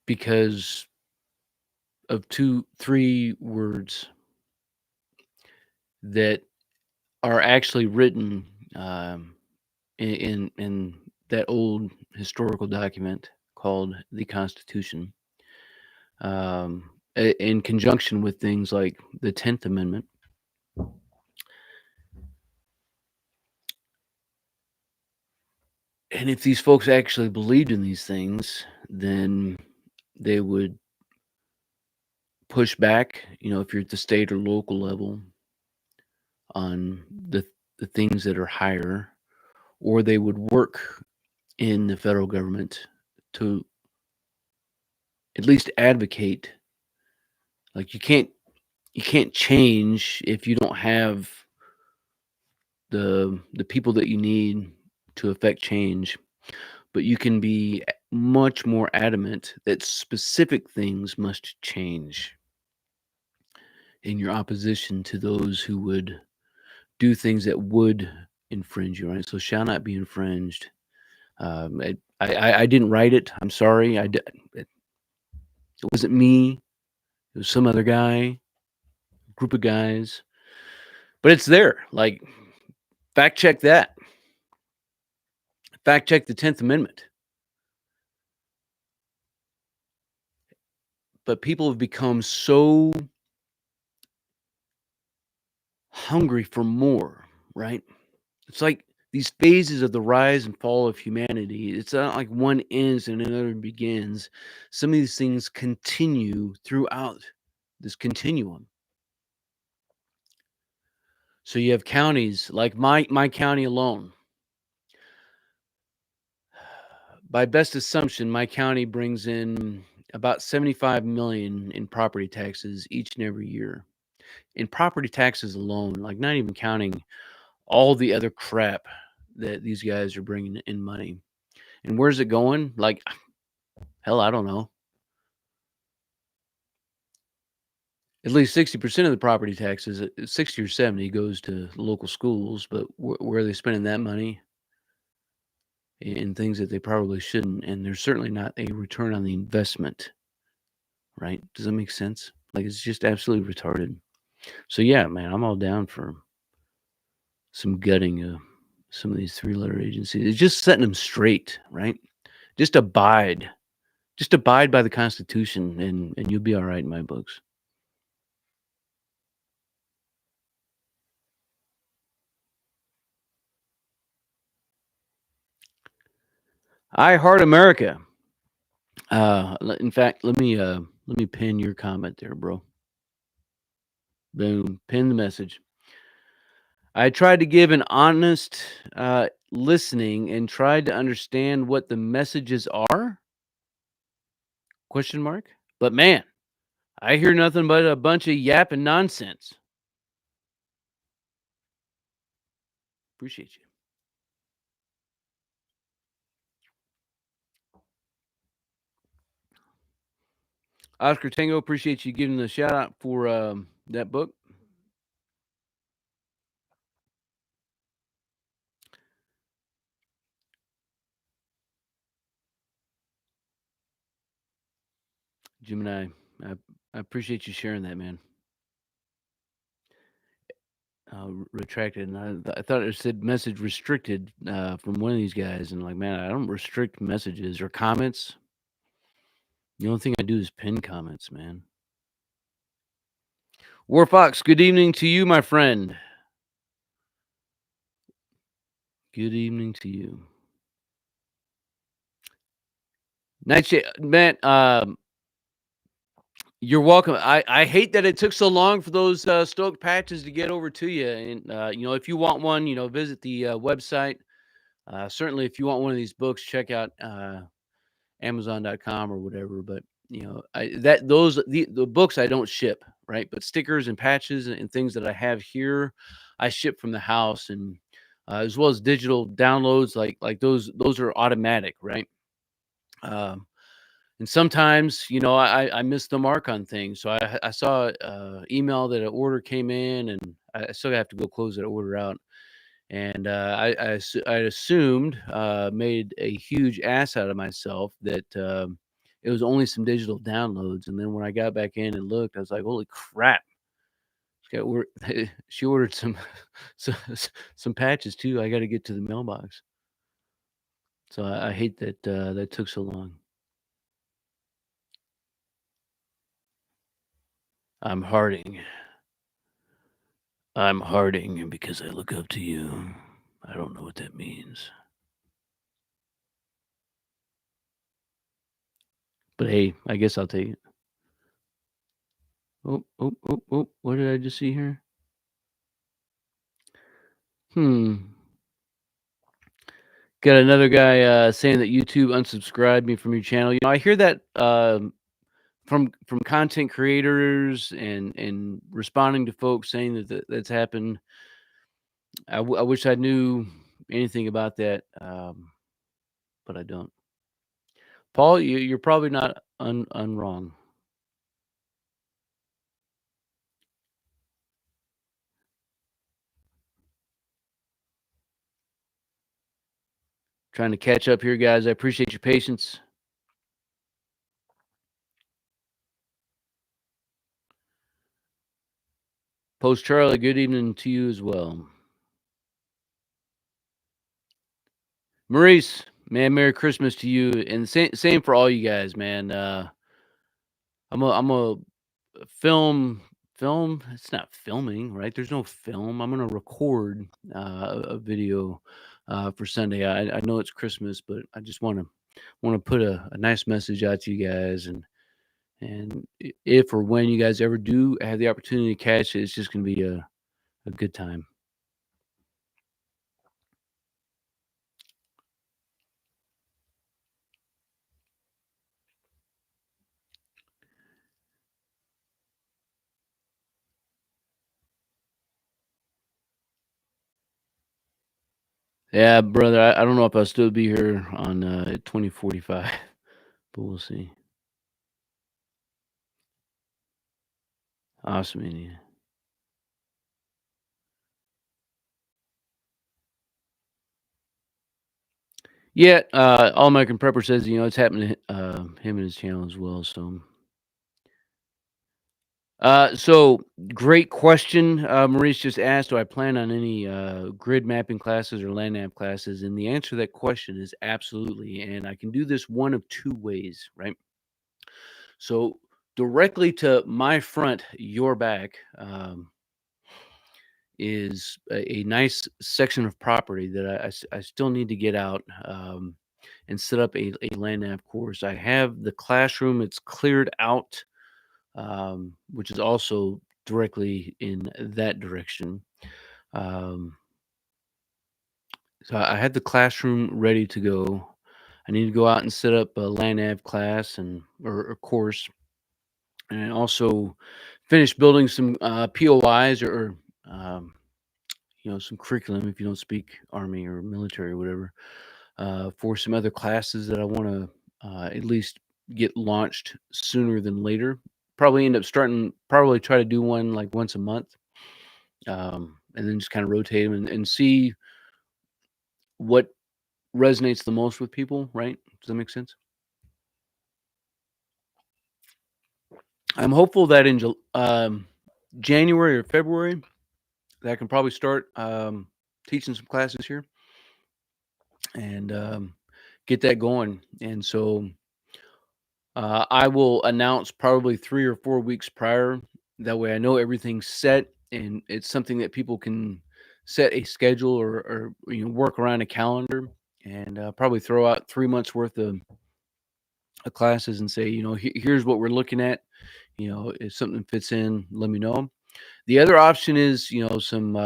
Because of 3 words that are actually written in that old historical document called the Constitution, in conjunction with things like the 10th Amendment. And if these folks actually believed in these things, then they would push back, if you're at the state or local level, on the things that are higher, or they would work in the federal government to at least advocate. Like you can't change if you don't have the people that you need to affect change, but you can be much more adamant that specific things must change in your opposition to those who would do things that would infringe you, right? So shall not be infringed. I didn't write it. I'm sorry. It wasn't me. It was some other guy, group of guys. But it's there. Like, fact check that. Fact check the 10th Amendment. but people have become so hungry for more, right? It's like these phases of the rise and fall of humanity. It's not like one ends and another begins. Some of these things continue throughout this continuum. So you have counties like my county alone. By best assumption, my county brings in about 75 million in property taxes each and every year. In property taxes alone, like not even counting all the other crap that these guys are bringing in money. And where's it going? Like, hell, I don't know. At least 60% of the property taxes, 60 or 70 goes to local schools, but where are they spending that money? In things that they probably shouldn't, and there's certainly not a return on the investment, right? Does that make sense? Like, it's just absolutely retarded. So, yeah, man, I'm all down for some gutting of some of these three-letter agencies. It's just setting them straight, right? Just abide. Just abide by the Constitution, and you'll be all right in my books. I heart America. In fact, let me pin your comment there, bro. Boom, pin the message. I tried to give an honest listening and tried to understand what the messages are? Question mark. But man, I hear nothing but a bunch of yapping nonsense. Appreciate you. Oscar Tango, appreciate you giving the shout out for that book. Gemini, I appreciate you sharing that, man. Retracted, and I thought it said message restricted from one of these guys, and like, man, I don't restrict messages or comments. The only thing I do is pin comments, man. War Fox, good evening to you, my friend. Good evening to you. Nightshade, man. You're welcome. I hate that it took so long for those stoked patches to get over to you. And you know, if you want one, you know, visit the website. Certainly, if you want one of these books, check out Amazon.com or whatever. But you know, the books I don't ship, right? But stickers and patches and things that I have here, I ship from the house, and as well as digital downloads, like those are automatic, right? Um, and sometimes, you know, I miss the mark on things. So I saw email that an order came in, and I still have to go close that order out. And I assumed, made a huge ass out of myself that it was only some digital downloads. And then when I got back in and looked, I was like, holy crap. She ordered some, some patches too. I got to get to the mailbox. So I hate that that took so long. I'm Harding. I'm Harding because I look up to you. I don't know what that means. But hey, I guess I'll take it. Oh, oh, oh, oh. What did I just see here? Hmm. Got another guy saying that YouTube unsubscribed me from your channel. You know, I hear that from content creators and responding to folks saying that's happened. I wish I knew anything about that, but I don't. Paul, you're probably not unwrong. Trying to catch up here, guys. I appreciate your patience. Post Charlie, good evening to you as well. Maurice, man, Merry Christmas to you, and same for all you guys, man. I'm a film film. It's not filming, right? There's no film. I'm gonna record a video for Sunday. I know it's Christmas, but I just want to put a nice message out to you guys, and if or when you guys ever do have the opportunity to catch it, it's just gonna be a good time. Yeah, brother. I don't know if I'll still be here on 2045, but we'll see. Awesome, India. Yeah, All American Prepper says, it's happening to him and his channel as well. So great question. Maurice just asked, do I plan on any grid mapping classes or land nav classes? And the answer to that question is absolutely. And I can do this one of two ways, right? So directly to my front, your back, is a nice section of property that I still need to get out and set up a land nav course. I have the classroom, it's cleared out, which is also directly in that direction. Um, so I had the classroom ready to go. I need to go out and set up a land nav class or course, and also finish building some POIs or some curriculum if you don't speak Army or military or whatever, for some other classes that I want to at least get launched sooner than later. Probably end up starting, probably try to do one like once a month, and then just kind of rotate them and see what resonates the most with people, right? Does that make sense? I'm hopeful that in January or February, that I can probably start teaching some classes here and get that going. And so I will announce probably 3 or 4 weeks prior. That way I know everything's set and it's something that people can set a schedule or work around a calendar and probably throw out 3 months worth of classes and say, here's what we're looking at. If something fits in, let me know. The other option is, some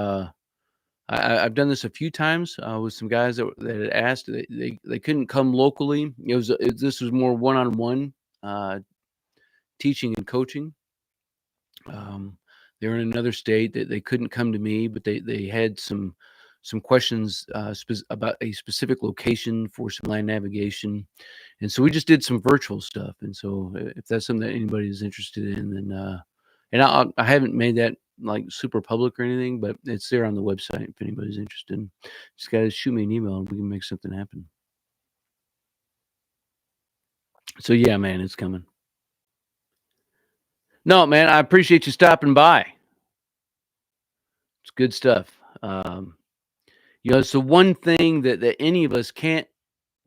I've done this a few times with some guys that had asked. They couldn't come locally. This was more one-on-one uh, teaching and coaching. Um, they were in another state that they couldn't come to me, but they had some questions about a specific location for some land navigation, and so we just did some virtual stuff. And so if that's something that anybody is interested in, then and I haven't made that like super public or anything, but it's there on the website if anybody's interested. Just gotta shoot me an email and we can make something happen. So yeah, man, it's coming. No, man, I appreciate you stopping by. It's good stuff. Um, it's the one thing that any of us can't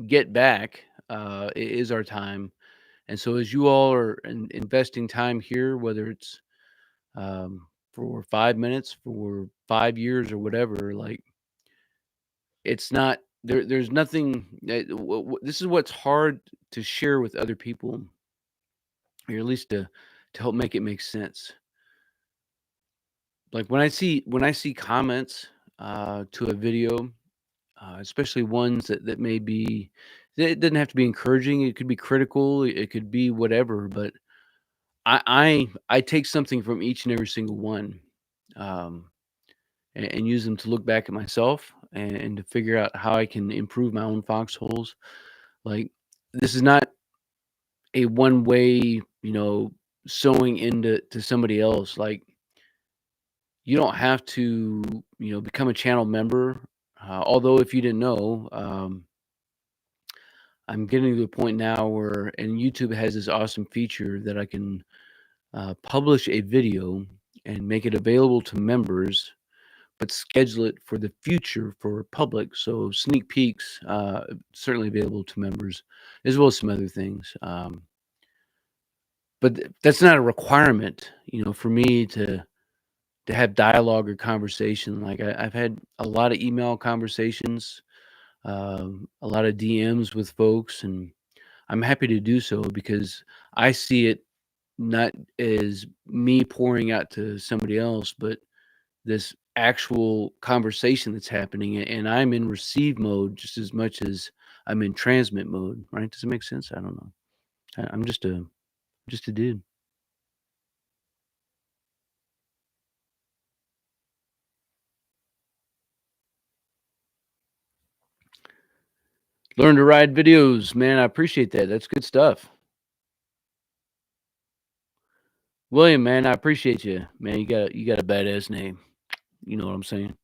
get back, is our time. And so as you all are investing time here, whether it's for 5 minutes, for 5 years, or whatever, like it's not there. There's nothing. This is what's hard to share with other people, or at least to help make it make sense. Like when I see comments to a video, especially ones that may be, it doesn't have to be encouraging. It could be critical. It could be whatever. But I take something from each and every single one, um, and use them to look back at myself and to figure out how I can improve my own foxholes. Like this is not a one way, sewing into somebody else. Like you don't have to, become a channel member. Although if you didn't know, I'm getting to the point now where, and YouTube has this awesome feature that I can publish a video and make it available to members, but schedule it for the future for public. So sneak peeks certainly available to members, as well as some other things. but that's not a requirement, for me to have dialogue or conversation. Like I've had a lot of email conversations, a lot of DMs with folks, and I'm happy to do so because I see it not as me pouring out to somebody else, but this actual conversation that's happening, and I'm in receive mode just as much as I'm in transmit mode, right? Does it make sense? I don't know. I'm just a dude. Learn to ride videos, man. I appreciate that. That's good stuff. William, man, I appreciate you. Man, you got a badass name. You know what I'm saying?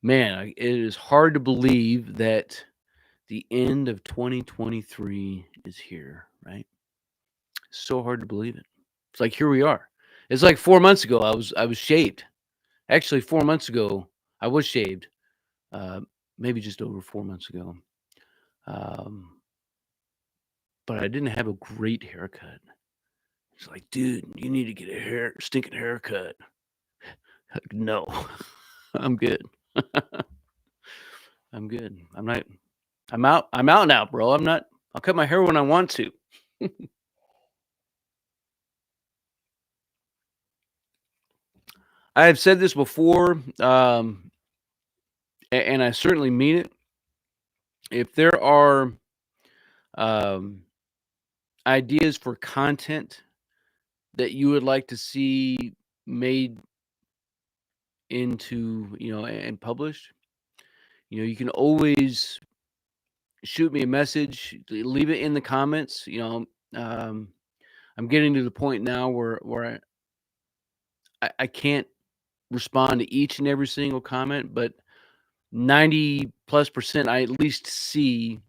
Man, it is hard to believe that the end of 2023 is here, right? So hard to believe it. It's like here we are. It's like 4 months ago I was shaved. Actually, 4 months ago I was shaved. Uh, maybe just over 4 months ago. Um, but I didn't have a great haircut. It's like, dude, you need to get a stinking haircut. Like, no, I'm good. I'm good. I'm out. I'm out now, bro. I'm not. I'll cut my hair when I want to. I have said this before, and I certainly mean it. If there are um, ideas for content that you would like to see made into, and published, you can always shoot me a message, leave it in the comments. I'm getting to the point now where I can't respond to each and every single comment, but 90 plus percent I at least see,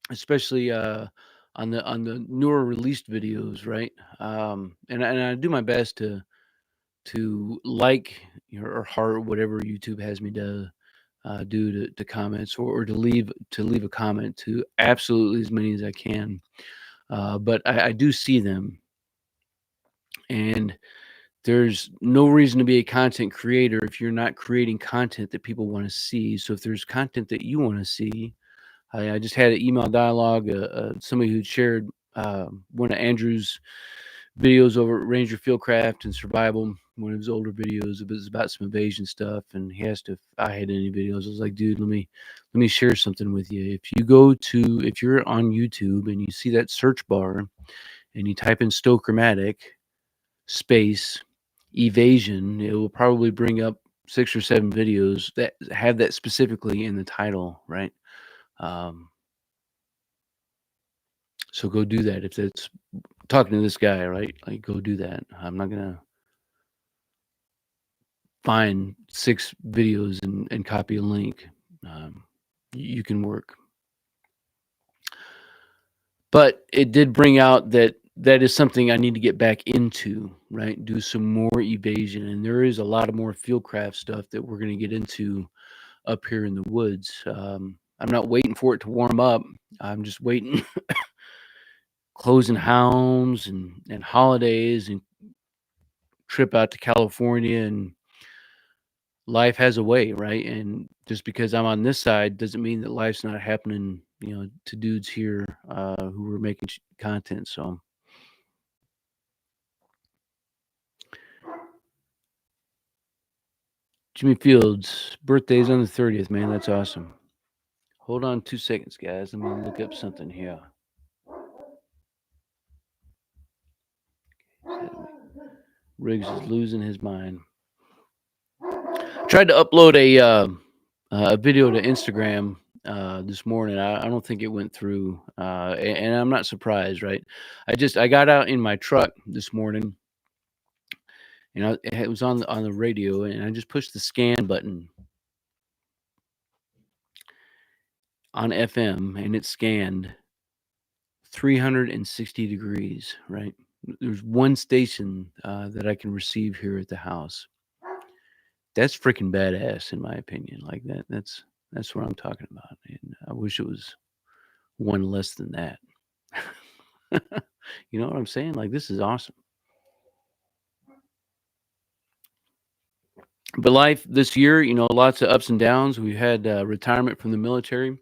especially on the newer released videos, right? And I do my best to like or heart whatever YouTube has me to do to comments, or to leave a comment to absolutely as many as I can. But I do see them, and there's no reason to be a content creator if you're not creating content that people want to see. So if there's content that you want to see, I just had an email dialogue. Somebody who shared one of Andrew's videos over at Ranger Fieldcraft and Survival, one of his older videos. It was about some invasion stuff, and he asked if I had any videos. I was like, dude, let me share something with you. If you're on YouTube and you see that search bar and you type in Stochromatic space evasion, it will probably bring up 6 or 7 videos that have that specifically in the title, right? Um, so go do that if that's talking to this guy, right? Like, go do that. I'm not gonna find 6 videos and copy a link. Um, you can work. But it did bring out that is something I need to get back into, right? Do some more evasion, and there is a lot of more fieldcraft stuff that we're gonna get into up here in the woods. I'm not waiting for it to warm up. I'm just waiting, closing hounds and holidays and trip out to California, and life has a way, right? And just because I'm on this side doesn't mean that life's not happening, to dudes here who are making content. So Jimmy Fields' birthday's on the 30th, man. That's awesome. Hold on 2 seconds, guys. Let me look up something here. Riggs is losing his mind. Tried to upload a video to Instagram this morning. I don't think it went through, and I'm not surprised, right? I got out in my truck this morning, and it was on the radio, and I just pushed the scan button on FM, and it scanned 360 degrees, right? There's one station that I can receive here at the house. That's freaking badass, in my opinion. Like that. That's what I'm talking about. And I wish it was one less than that. You know what I'm saying? Like, this is awesome. But life this year, lots of ups and downs. We had retirement from the military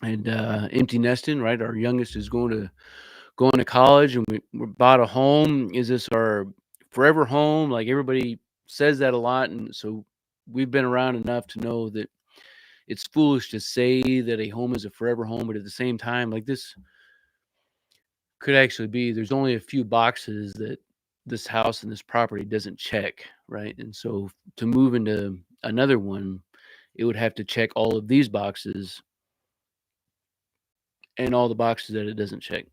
and empty nesting, right? Our youngest is going to college, and we bought a home. Is this our forever home? Like, everybody says that a lot, and so we've been around enough to know that it's foolish to say that a home is a forever home, but at the same time, like, this could actually be, there's only a few boxes that this house and this property doesn't check, right? And so to move into another one, it would have to check all of these boxes and all the boxes that it doesn't check,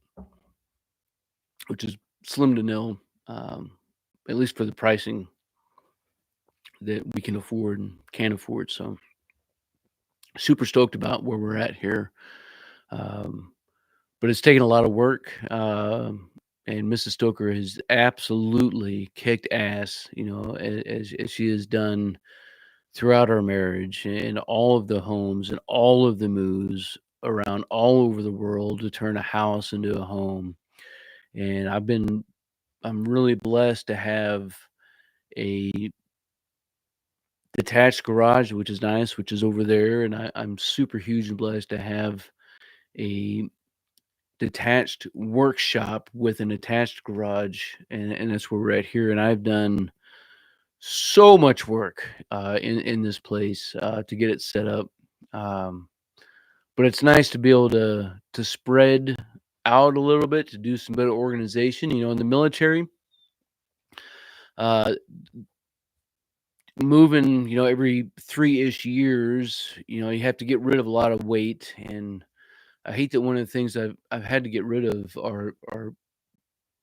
which is slim to nil, um, at least for the pricing that we can afford and can afford. So super stoked about where we're at here. Um, but it's taken a lot of work. And Mrs. Stoker has absolutely kicked ass, as she has done throughout our marriage and all of the homes and all of the moves around all over the world to turn a house into a home. And I'm really blessed to have a detached garage, which is nice, which is over there. And I'm super huge and blessed to have a detached workshop with an attached garage. And that's where we're at here. And I've done so much work in this place to get it set up. Um, but it's nice to be able to spread out a little bit, to do some better organization. In the military, uh, moving, every 3-ish years, you have to get rid of a lot of weight. And I hate that one of the things I've had to get rid of are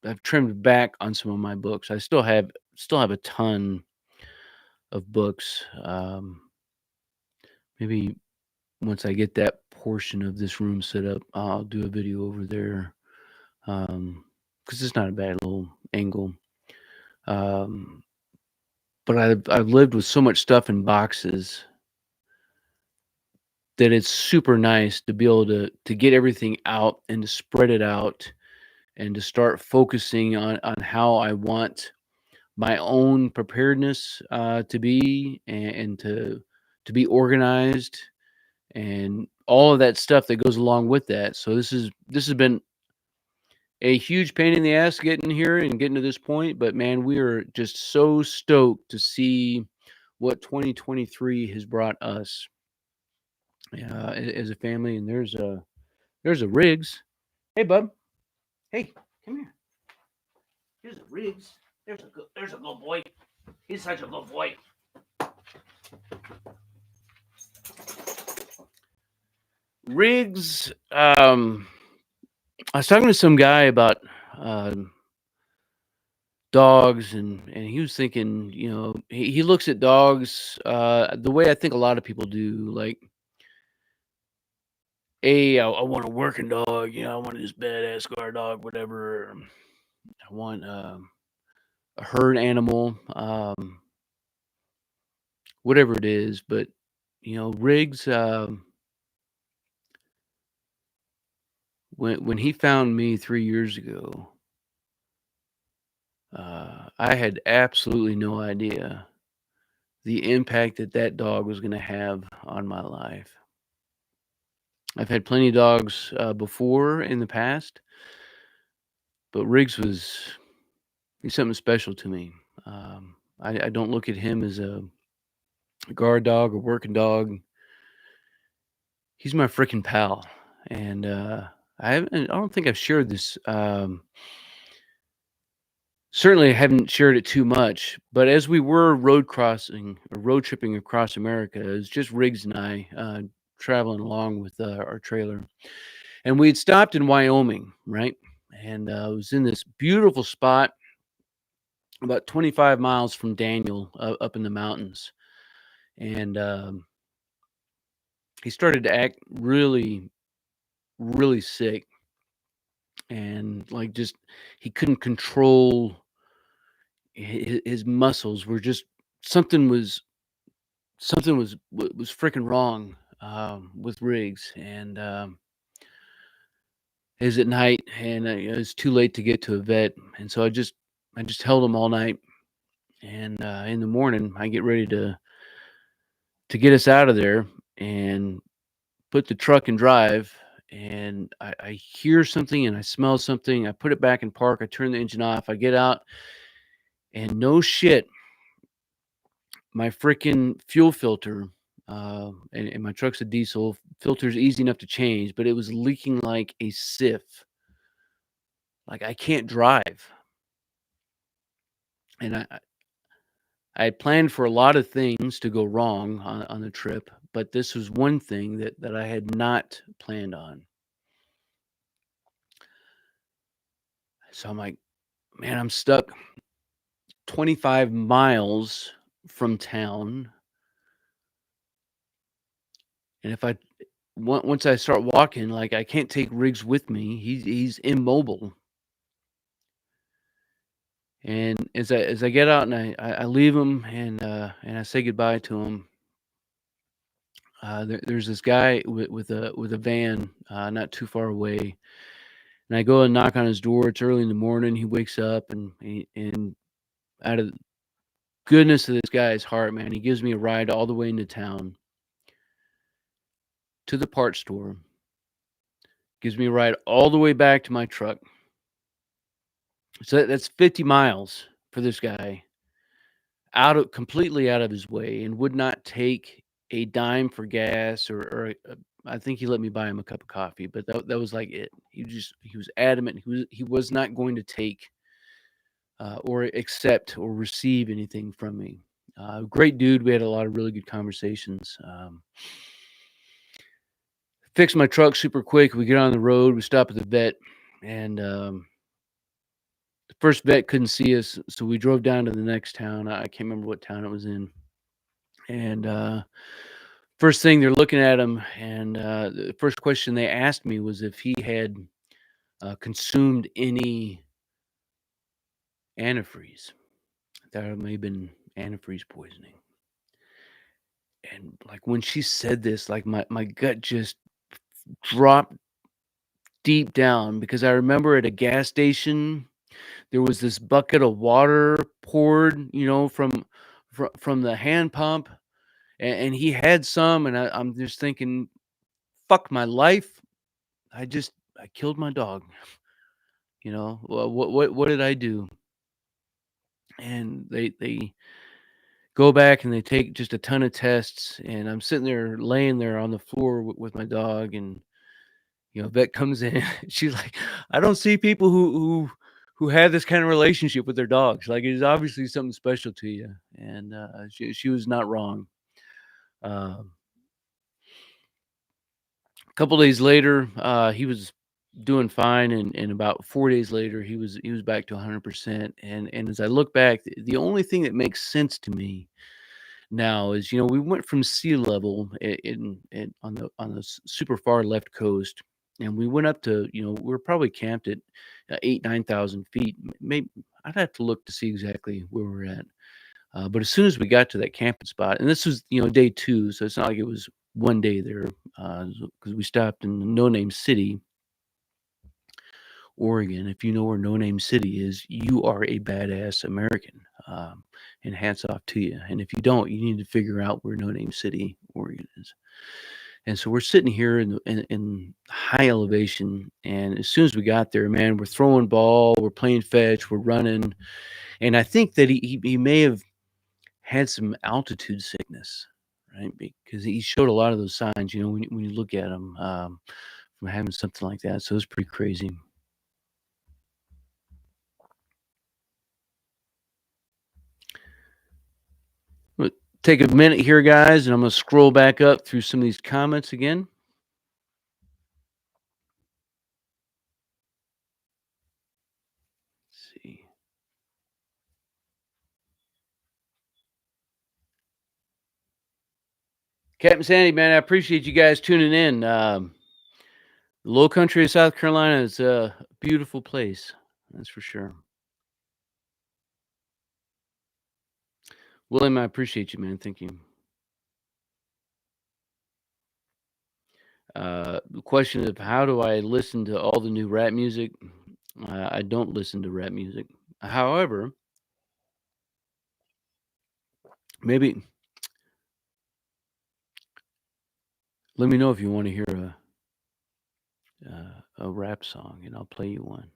I've trimmed back on some of my books. I still have a ton of books. Maybe once I get that portion of this room set up, I'll do a video over there. Because it's not a bad little angle. Um, but I've lived with so much stuff in boxes that it's super nice to be able to get everything out and to spread it out and to start focusing on how I want my own preparedness to be, and to be organized and all of that stuff that goes along with that. So this has been a huge pain in the ass getting here and getting to this point, but man, we are just so stoked to see what 2023 has brought us as a family. And there's a Riggs. Hey, bub. Hey, come here. Here's a Riggs. There's a good boy. He's such a good boy. Riggs. I was talking to some guy about dogs, and he was thinking, he looks at dogs the way I think a lot of people do. Like, I want a working dog. I want this badass guard dog, whatever. I want a herd animal, whatever it is. But Riggs, when he found me 3 years ago, I had absolutely no idea the impact that dog was going to have on my life. I've had plenty of dogs before in the past, but Riggs he's something special to me. I don't look at him as a guard dog or working dog. He's my freaking pal, and I don't think I've shared this. Certainly, I haven't shared it too much. But as we were road tripping across America, it was just Riggs and I traveling along with our trailer, and we had stopped in Wyoming, right? And it was in this beautiful spot about 25 miles from Daniel, up in the mountains. And he started to act really, really sick. And like, just, he couldn't control his muscles. Were just, something was was freaking wrong with Riggs. And It was at night, and it was too late to get to a vet, and so I just held him all night, and in the morning I get ready to get us out of there and put the truck in drive, and I hear something and I smell something. I put it back in park. I turn the engine off. I get out, and no shit, my freaking fuel filter, and my truck's a diesel, filter's easy enough to change, but it was leaking like a sieve. Like, I can't drive, and I had planned for a lot of things to go wrong on the trip, but this was one thing that I had not planned on. So I'm like, "Man, I'm stuck 25 miles from town, and if I once I start walking, like, I can't take Riggs with me. He's immobile." And as I get out and I leave him and I say goodbye to him, there's this guy with a van, not too far away, and I go and knock on his door. It's early in the morning. He wakes up and out of the goodness of this guy's heart, man, he gives me a ride all the way into town to the parts store. Gives me a ride all the way back to my truck. So that's 50 miles for this guy, completely out of his way, and would not take a dime for gas or I think he let me buy him a cup of coffee, but that was like it. He was adamant. He was not going to take or accept or receive anything from me. Great dude. We had a lot of really good conversations. Fixed my truck super quick. We get on the road. We stop at the vet, and the first vet couldn't see us, so we drove down to the next town. I can't remember what town it was in. And first thing they're looking at him, and the first question they asked me was if he had consumed any antifreeze. That it may have been antifreeze poisoning. And like when she said this, like my gut just dropped deep down because I remember at a gas station there was this bucket of water poured, from the hand pump, and he had some, and I'm just thinking, "Fuck my life! I killed my dog." What did I do? And they go back and they take just a ton of tests, and I'm sitting there laying there on the floor with my dog, and vet comes in. She's like, "I don't see people who have this kind of relationship with their dogs. Like, it's obviously something special to you." And she was not wrong. Um, a couple days later, he was doing fine, and about 4 days later, he was back to 100%. And as I look back, the only thing that makes sense to me now is, we went from sea level on the super far left coast, and we went up to, we were probably camped at 8 9,000 feet. Maybe I'd have to look to see exactly where we're at. But as soon as we got to that camping spot, and this was, day two, so it's not like it was one day there, because we stopped in No Name City, Oregon. If you know where No Name City is, you are a badass American. And hats off to you. And if you don't, you need to figure out where No Name City, Oregon is. And so we're sitting here in high elevation. And as soon as we got there, man, we're throwing ball, we're playing fetch, we're running. And I think that he may have had some altitude sickness, right? Because he showed a lot of those signs, when you look at him, from having something like that. So it's pretty crazy. But take a minute here, guys, and I'm going to scroll back up through some of these comments again. Let's see. Captain Sandy, man, I appreciate you guys tuning in. The low country of South Carolina is a beautiful place. That's for sure. William, I appreciate you, man. Thank you. question of how do I listen to all the new rap music? I don't listen to rap music. However, maybe let me know if you want to hear a rap song, and I'll play you one.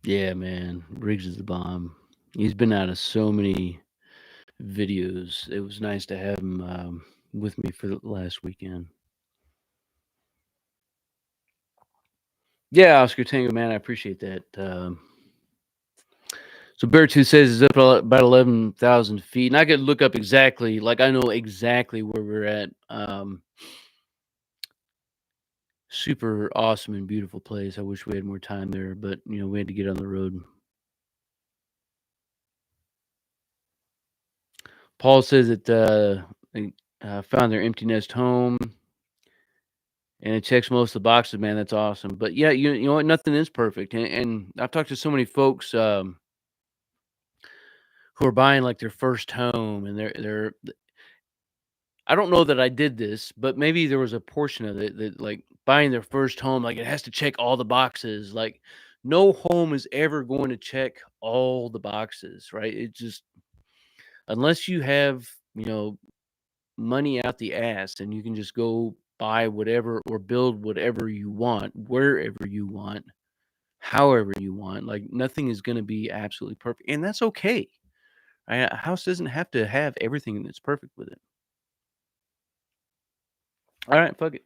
Yeah, man, Riggs is the bomb. He's been out of so many videos. It was nice to have him with me for the last weekend. Yeah, Oscar Tango, man, I appreciate that. So Beartooth says it's up about 11,000 feet, and I could look up exactly, like I know exactly where we're at. Super awesome and beautiful place. I wish we had more time there, but we had to get on the road. Paul says that they found their empty nest home, and it checks most of the boxes. Man, that's awesome. But yeah, you know what? Nothing is perfect, and I've talked to so many folks who are buying like their first home, and they're. I don't know that I did this, but maybe there was a portion of it that like buying their first home, like it has to check all the boxes. Like no home is ever going to check all the boxes, right? It just unless you have money out the ass and you can just go buy whatever or build whatever you want, wherever you want, however you want. Like nothing is going to be absolutely perfect, and that's okay. A house doesn't have to have everything that's perfect with it. All right, fuck it.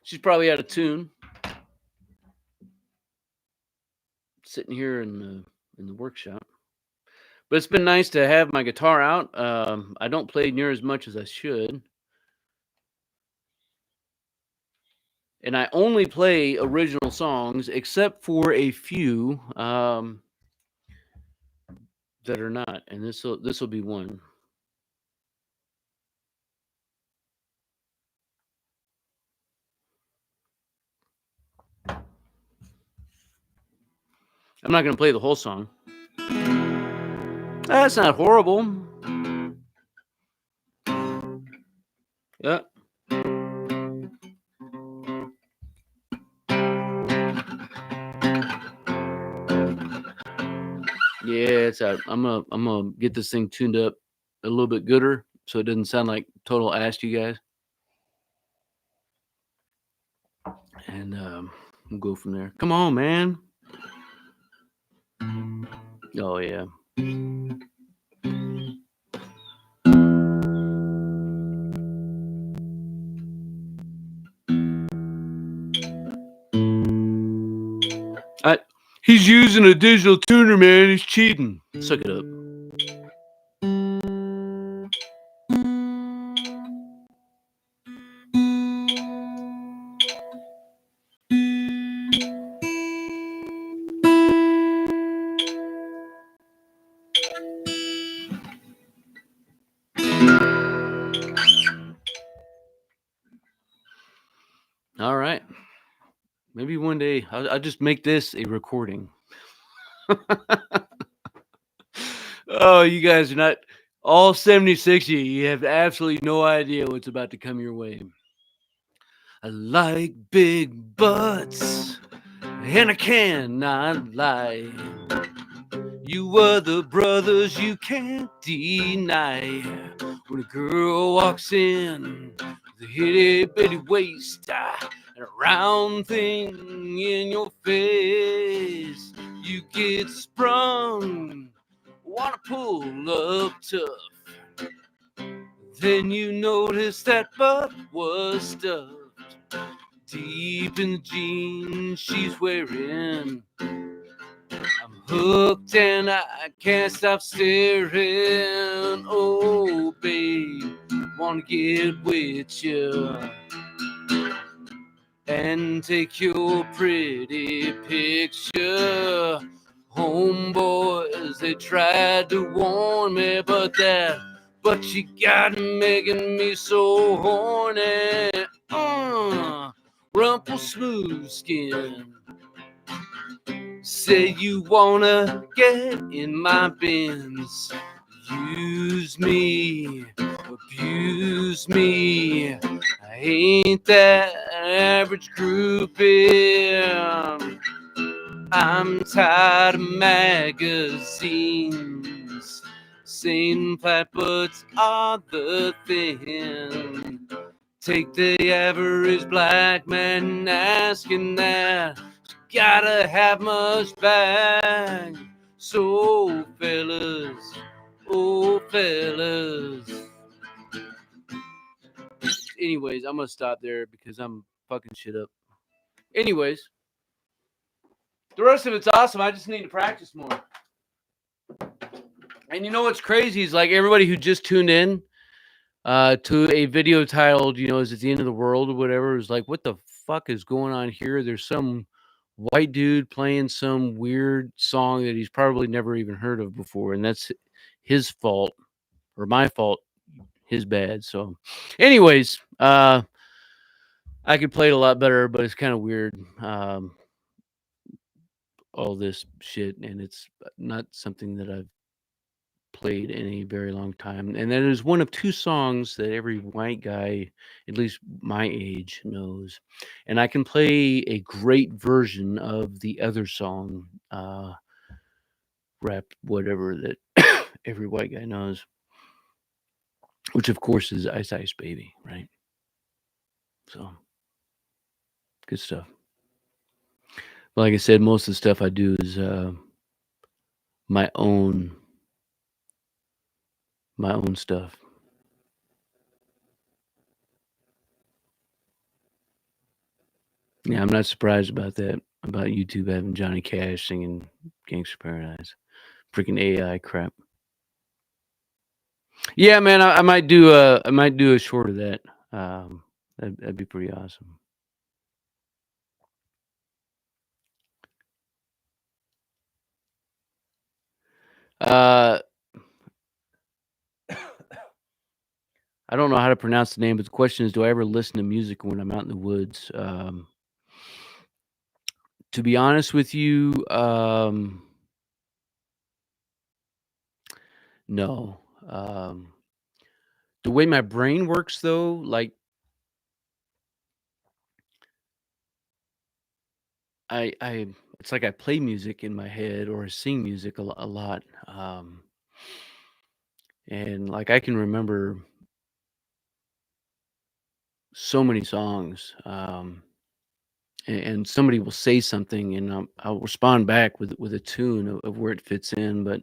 She's probably out of tune, sitting here in the workshop. But it's been nice to have my guitar out. I don't play near as much as I should. And I only play original songs except for a few that are not. And this will be one. I'm not going to play the whole song. That's not horrible. Yeah. Yeah, it's out. I'm gonna get this thing tuned up a little bit gooder so it doesn't sound like total ass to you guys. And we'll go from there. Come on, man. Oh yeah. He's using a digital tuner, man. He's cheating. Suck it up. All right. Maybe one day I'll just make this a recording. Oh, you guys are not all 76 of you. You have absolutely no idea what's about to come your way. I like big butts, and I cannot lie. You were the brothers you can't deny. When a girl walks in with a hitty bitty waist and a round thing in your face, you get sprung, wanna pull up tough. Then you notice that butt was stuffed deep in the jeans she's wearing. I'm hooked and I can't stop staring. Oh, babe, wanna get with you and take your pretty picture. Homeboys, they tried to warn me, but you got making me so horny. rumple smooth skin. Say you wanna get in my bins. Use me, abuse me. I ain't that average groupie. I'm tired of magazines saying flatbutts are the thing. Take the average black man asking that. Gotta have much bag. So fellas, oh fellas. Anyways, I'm gonna stop there because I'm fucking shit up. Anyways, the rest of it's awesome. I just need to practice more. And you know what's crazy is like everybody who just tuned in to a video titled, is it the end of the world or whatever, is like, what the fuck is going on here? There's some white dude playing some weird song that he's probably never even heard of before, and that's his fault or my fault, his bad. So, anyways, I could play it a lot better, but it's kind of weird. All this shit, and it's not something that I've played in a very long time. And that is one of two songs that every white guy, at least my age, knows. And I can play a great version of the other song, rap, whatever, that every white guy knows, which of course is Ice Ice Baby, right? So, good stuff. Like I said, most of the stuff I do is my own stuff. Yeah, I'm not surprised about that. About YouTube having Johnny Cash singing "Gangster Paradise," freaking AI crap. Yeah, man, I might do a short of that. That'd be pretty awesome. Uh, I don't know how to pronounce the name, but the question is, do I ever listen to music when I'm out in the woods? To be honest with you, no. The way my brain works, though, like I it's like I play music in my head or I sing music a lot. And like I can remember so many songs. And somebody will say something, and I'll respond back with a tune of where it fits in. But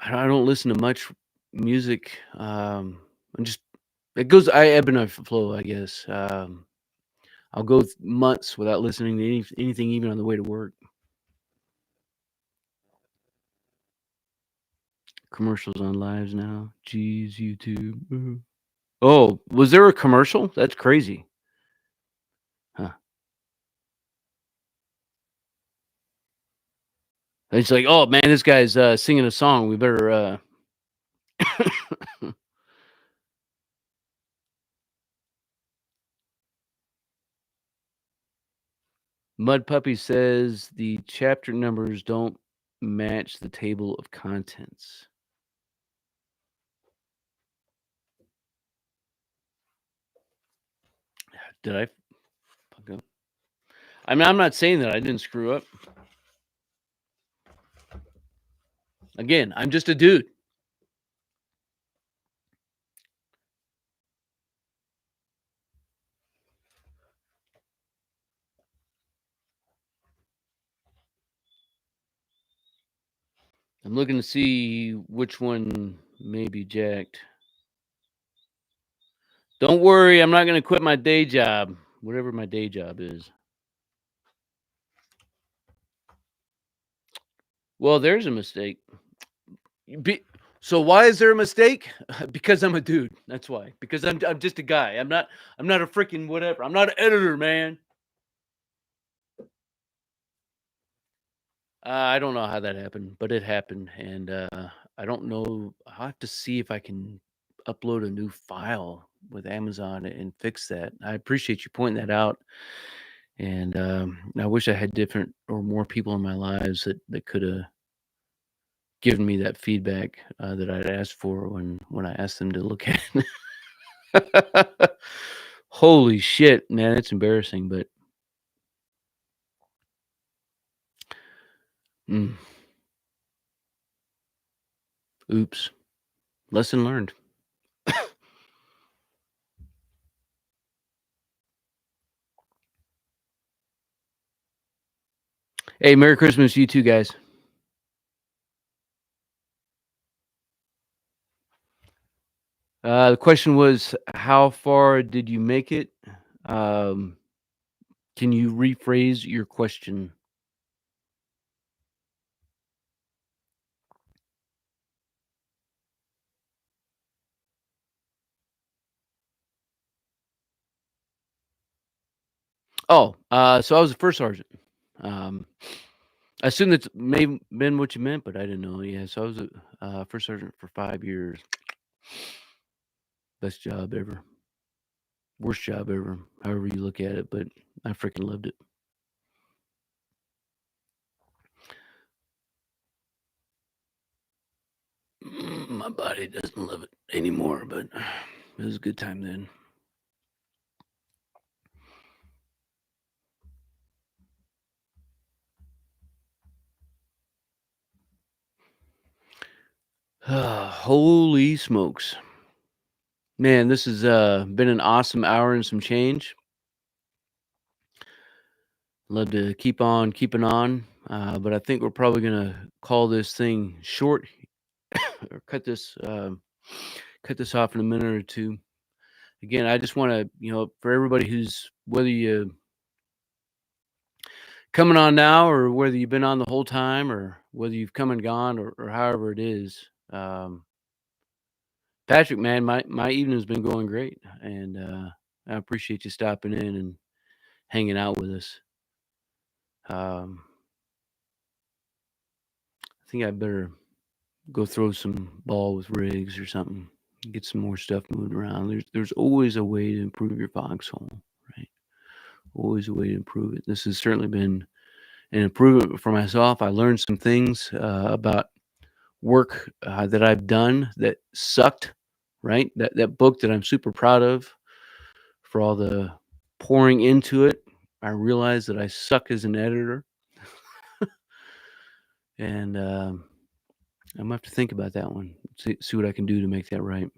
I don't listen to much music. I'm just it goes. I ebb and I flow, I guess. I'll go months without listening to anything, even on the way to work. Commercials on lives now. Jeez, YouTube. Oh, was there a commercial? That's crazy. Huh. It's like, oh man, this guy's singing a song. We better. Mud Puppy says the chapter numbers don't match the table of contents. Did I fuck up? I mean, I'm not saying that I didn't screw up. Again, I'm just a dude. I'm looking to see which one may be jacked. Don't worry, I'm not going to quit my day job, whatever my day job is. Well, there's a mistake. So why is there a mistake? Because I'm a dude. That's why. Because I'm just a guy. I'm not a freaking whatever. I'm not an editor, man. I don't know how that happened, but it happened, and I don't know. I'll have to see if I can upload a new file with Amazon and fix that. I appreciate you pointing that out, and I wish I had different or more people in my lives that could have given me that feedback that I'd asked for when I asked them to look at it. Holy shit, man, it's embarrassing, but mm, oops, lesson learned. Hey, Merry Christmas to you too, guys. The question was, how far did you make it? Um, can you rephrase your question? Oh, so I was a first sergeant. Um, I assume that's may have been what you meant, but I didn't know. Yeah, so I was a first sergeant for 5 years. Best job ever. Worst job ever, however you look at it, but I freaking loved it. My body doesn't love it anymore, but it was a good time then. Holy smokes. Man, this has been an awesome hour and some change. Love to keep on keeping on, but I think we're probably gonna call this thing short or cut this off in a minute or two. Again, I just want to, for everybody who's whether you coming on now or whether you've been on the whole time or whether you've come and gone or however it is, Patrick, man, my evening's been going great, and I appreciate you stopping in and hanging out with us. Um, I think I better go throw some ball with Riggs or something. Get some more stuff moved around. There's always a way to improve your foxhole, right? Always a way to improve it. This has certainly been an improvement for myself. I learned some things about work that I've done that sucked, right? That book that I'm super proud of for all the pouring into it. I realized that I suck as an editor, and I'm gonna have to think about that one. See what I can do to make that right.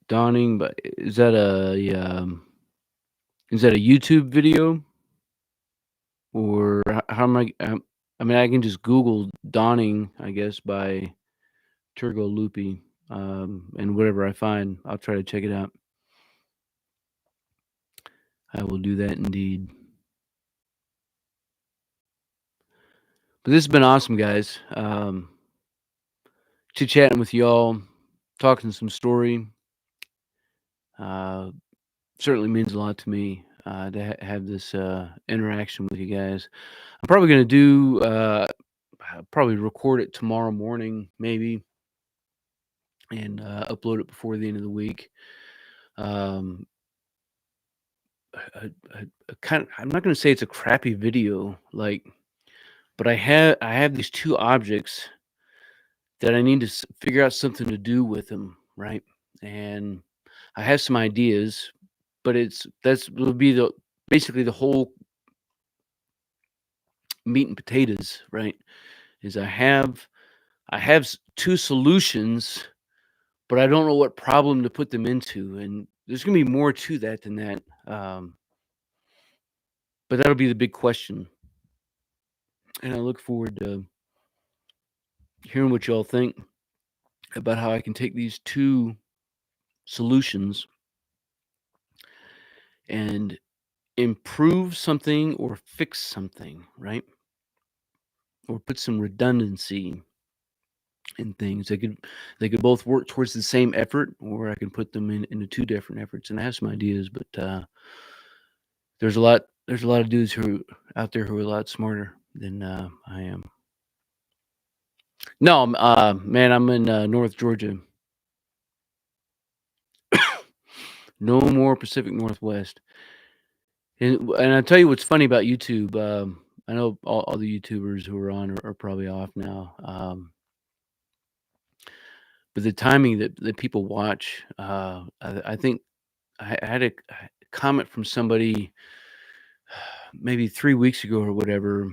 Dawning, but is that a YouTube video or how am I? I mean, I can just Google Dawning, I guess, by Turgo Loopy, and whatever I find, I'll try to check it out. I will do that indeed. But this has been awesome, guys. Chit chatting with y'all, talking some story. Uh, Certainly means a lot to me to have this interaction with you guys. I'm probably going to do probably record it tomorrow morning, maybe, and upload it before the end of the week. Um, I'm not going to say it's a crappy video, like, but I have these two objects that I need to figure out something to do with them, right? And I have some ideas, but that's will be the basically the whole meat and potatoes, right? Is I have two solutions, but I don't know what problem to put them into, and there's gonna be more to that than that. But that'll be the big question, and I look forward to hearing what y'all think about how I can take these two solutions and improve something or fix something, right? Or put some redundancy in things. They could both work towards the same effort, or I can put them into two different efforts. And I have some ideas, but there's a lot of dudes who out there who are a lot smarter than I am. No, man, I'm in North Georgia. No more Pacific Northwest. And I tell you what's funny about YouTube. I know all the YouTubers who are on are probably off now. But the timing that people watch, I think I had a comment from somebody maybe 3 weeks ago or whatever,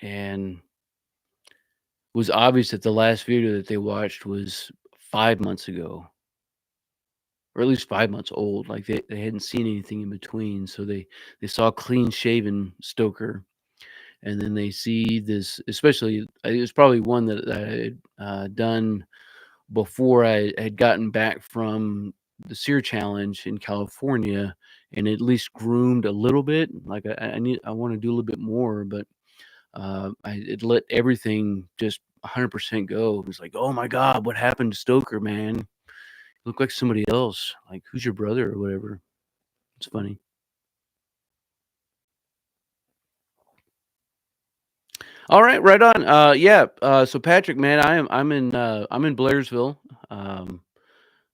and was obvious that the last video that they watched was 5 months ago, or at least 5 months old. Like they hadn't seen anything in between, so they saw clean shaven Stoker, and then they see this. Especially, it was probably one that I had done before I had gotten back from the SEER challenge in California, and at least groomed a little bit. Like I want to do a little bit more, but I it let everything just 100% go. It was like, oh my god, what happened to Stoker, man? You look like somebody else. Like, who's your brother or whatever? It's funny. All right, right on. Yeah. So Patrick, man, I'm in Blairsville. Um,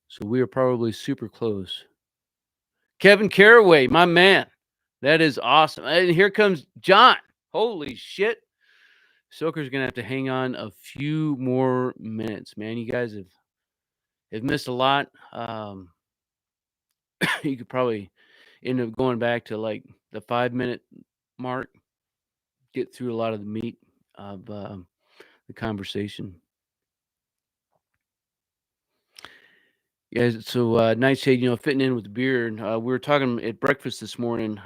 so we are probably super close. Kevin Caraway, my man. That is awesome. And here comes John. Holy shit. Stoker's gonna have to hang on a few more minutes, man. You guys have missed a lot. You could probably end up going back to like the 5 minute mark, get through a lot of the meat of the conversation. Yeah, so Nightshade, fitting in with the beard. We were talking at breakfast this morning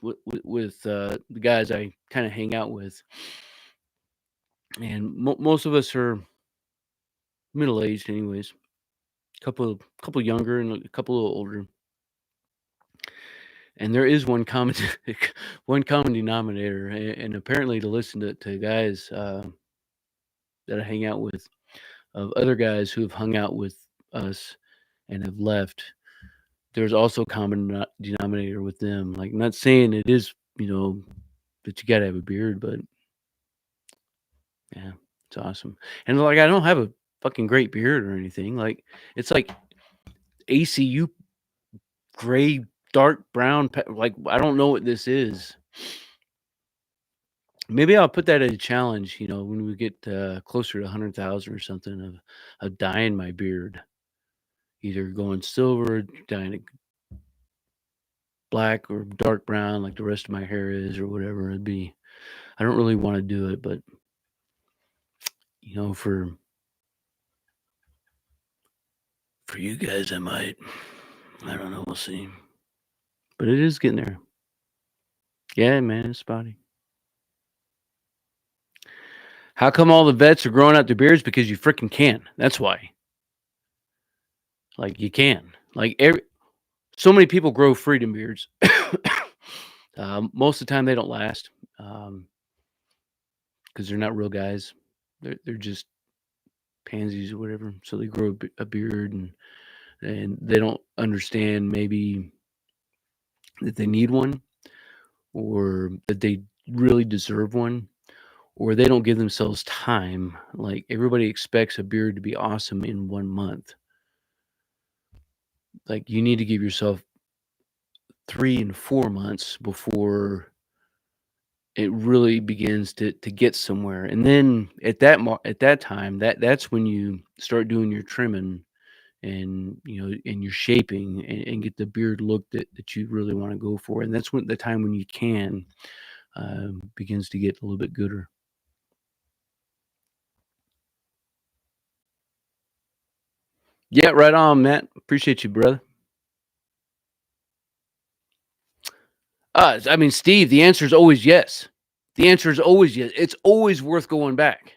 with the guys I kind of hang out with, and most of us are middle aged, anyways. Couple younger and a couple a little older. And there is one common one common denominator, and apparently to listen to guys that I hang out with, of other guys who have hung out with us and have left. There's also a common denominator with them. Like, not saying it is, that you gotta have a beard, but yeah, it's awesome. And like, I don't have a fucking great beard or anything. Like, it's like ACU gray, dark brown. Like, I don't know what this is. Maybe I'll put that as a challenge. When we get closer to 100,000 or something, of dyeing my beard, either going silver, dyeing it black, or dark brown like the rest of my hair is, or whatever it'd be. I don't really want to do it, but for you guys, I might. I don't know. We'll see. But it is getting there. Yeah, man, it's spotty. How come all the vets are growing out their beards? Because you freaking can. That's why. Like, you can. Like, so many people grow freedom beards. Most of the time, they don't last because they're not real guys. They're just pansies or whatever. So they grow a beard, and they don't understand maybe that they need one, or that they really deserve one, or they don't give themselves time. Like, everybody expects a beard to be awesome in 1 month. Like, you need to give yourself 3 and 4 months before it really begins to get somewhere. And then at that time, that's when you start doing your trimming, and and your shaping, and get the beard look that you really want to go for. And that's when the time when you can begins to get a little bit gooder. Yeah, right on, Matt. Appreciate you, brother. I mean, Steve, the answer is always yes. The answer is always yes. It's always worth going back.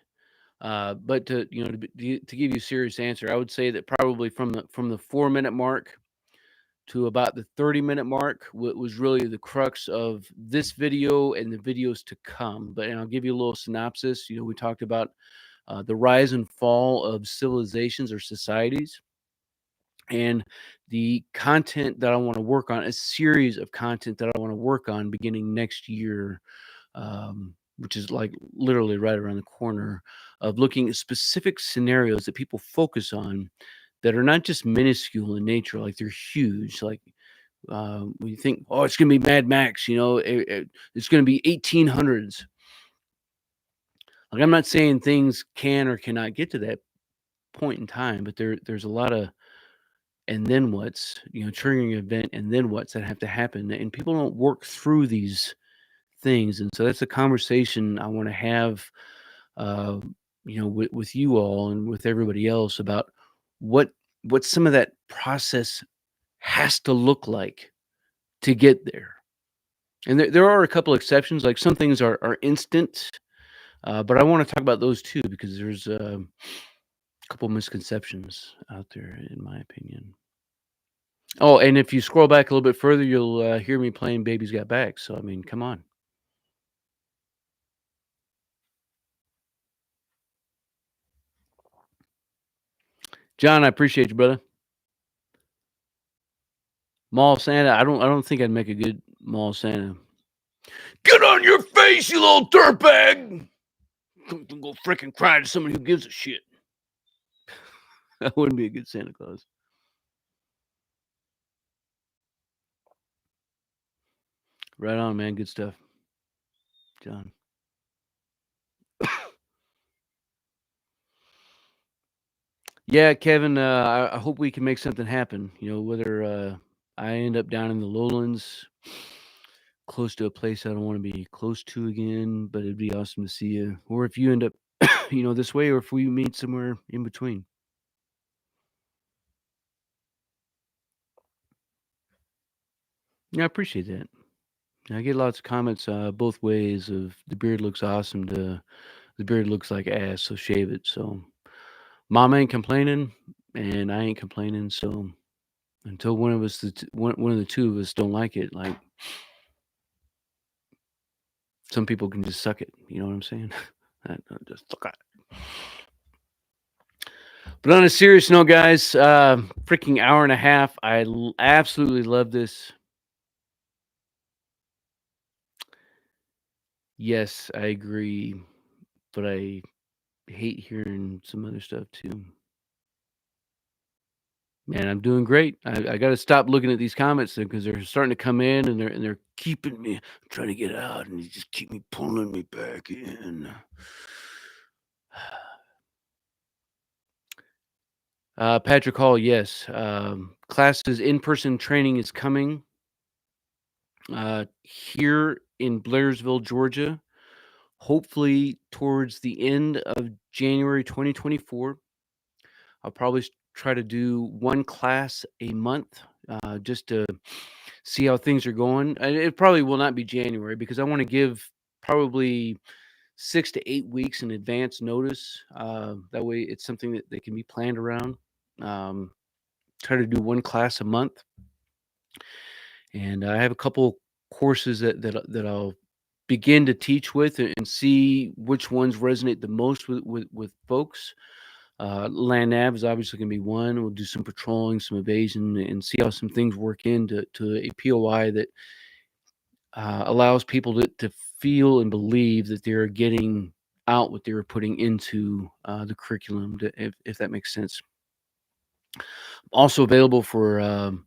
But to give you a serious answer, I would say that probably from the 4 minute mark to about the 30-minute mark was really the crux of this video and the videos to come. And I'll give you a little synopsis. We talked about the rise and fall of civilizations or societies, and the content that I want to work on, a series of content that I want to work on beginning next year. which is like literally right around the corner, of looking at specific scenarios that people focus on that are not just minuscule in nature, like they're huge. Like when you think, oh, it's going to be Mad Max, it's going to be 1800s. Like I'm not saying things can or cannot get to that point in time, but there's a lot of and then what's, triggering event and then what's that have to happen, and people don't work through these things, and so that's a conversation I want to have, uh, with you all and with everybody else about what what some of that process has to look like to get there. And there are a couple exceptions, like some things are instant, but I want to talk about those too because there's a couple misconceptions out there, in my opinion. Oh, and if you scroll back a little bit further, you'll hear me playing "Baby's Got Back." So I mean, come on, John. I appreciate you, brother. Mall Santa. I don't think I'd make a good Mall Santa. Get on your face, you little dirtbag! Don't go freaking cry to somebody who gives a shit. That wouldn't be a good Santa Claus. Right on, man. Good stuff, John. Yeah, Kevin. I hope we can make something happen. Whether I end up down in the lowlands, close to a place I don't want to be close to again, but it'd be awesome to see you. Or if you end up, this way, or if we meet somewhere in between. Yeah, I appreciate that. I get lots of comments both ways of the beard looks awesome to the beard looks like ass, so shave it. So mom ain't complaining, and I ain't complaining. So until one of us, one of the two of us, don't like it, like some people can just suck it. You know what I'm saying? Just suck it. But on a serious note, guys, freaking hour and a half. Absolutely love this. Yes, I agree, but I hate hearing some other stuff too. Man, I'm doing great. I got to stop looking at these comments because they're starting to come in and they're keeping me trying to get out and they just keep me pulling me back in. Patrick Hall, yes. Classes in person training is coming here in Blairsville, Georgia. Hopefully towards the end of January 2024. I'll probably try to do one class a month just to see how things are going. And it probably will not be January because I want to give probably 6 to 8 weeks in advance notice. That way, it's something that they can be planned around. Um, Try to do one class a month, and I have a couple courses that I'll begin to teach with and see which ones resonate the most with folks. Land nav is obviously going to be one. We'll do some patrolling, some evasion, and see how some things work into a POI that allows people to feel and believe that they're getting out what they were putting into the curriculum, if that makes sense. Also available for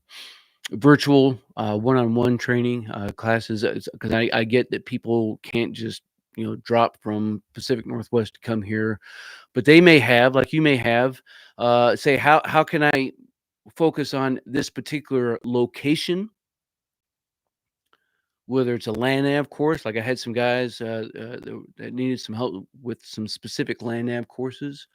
virtual one-on-one training classes because I get that people can't just drop from Pacific Northwest to come here, but they may have, like you may have, say how can I focus on this particular location, whether it's a land nav course, like I had some guys that needed some help with some specific land nav courses,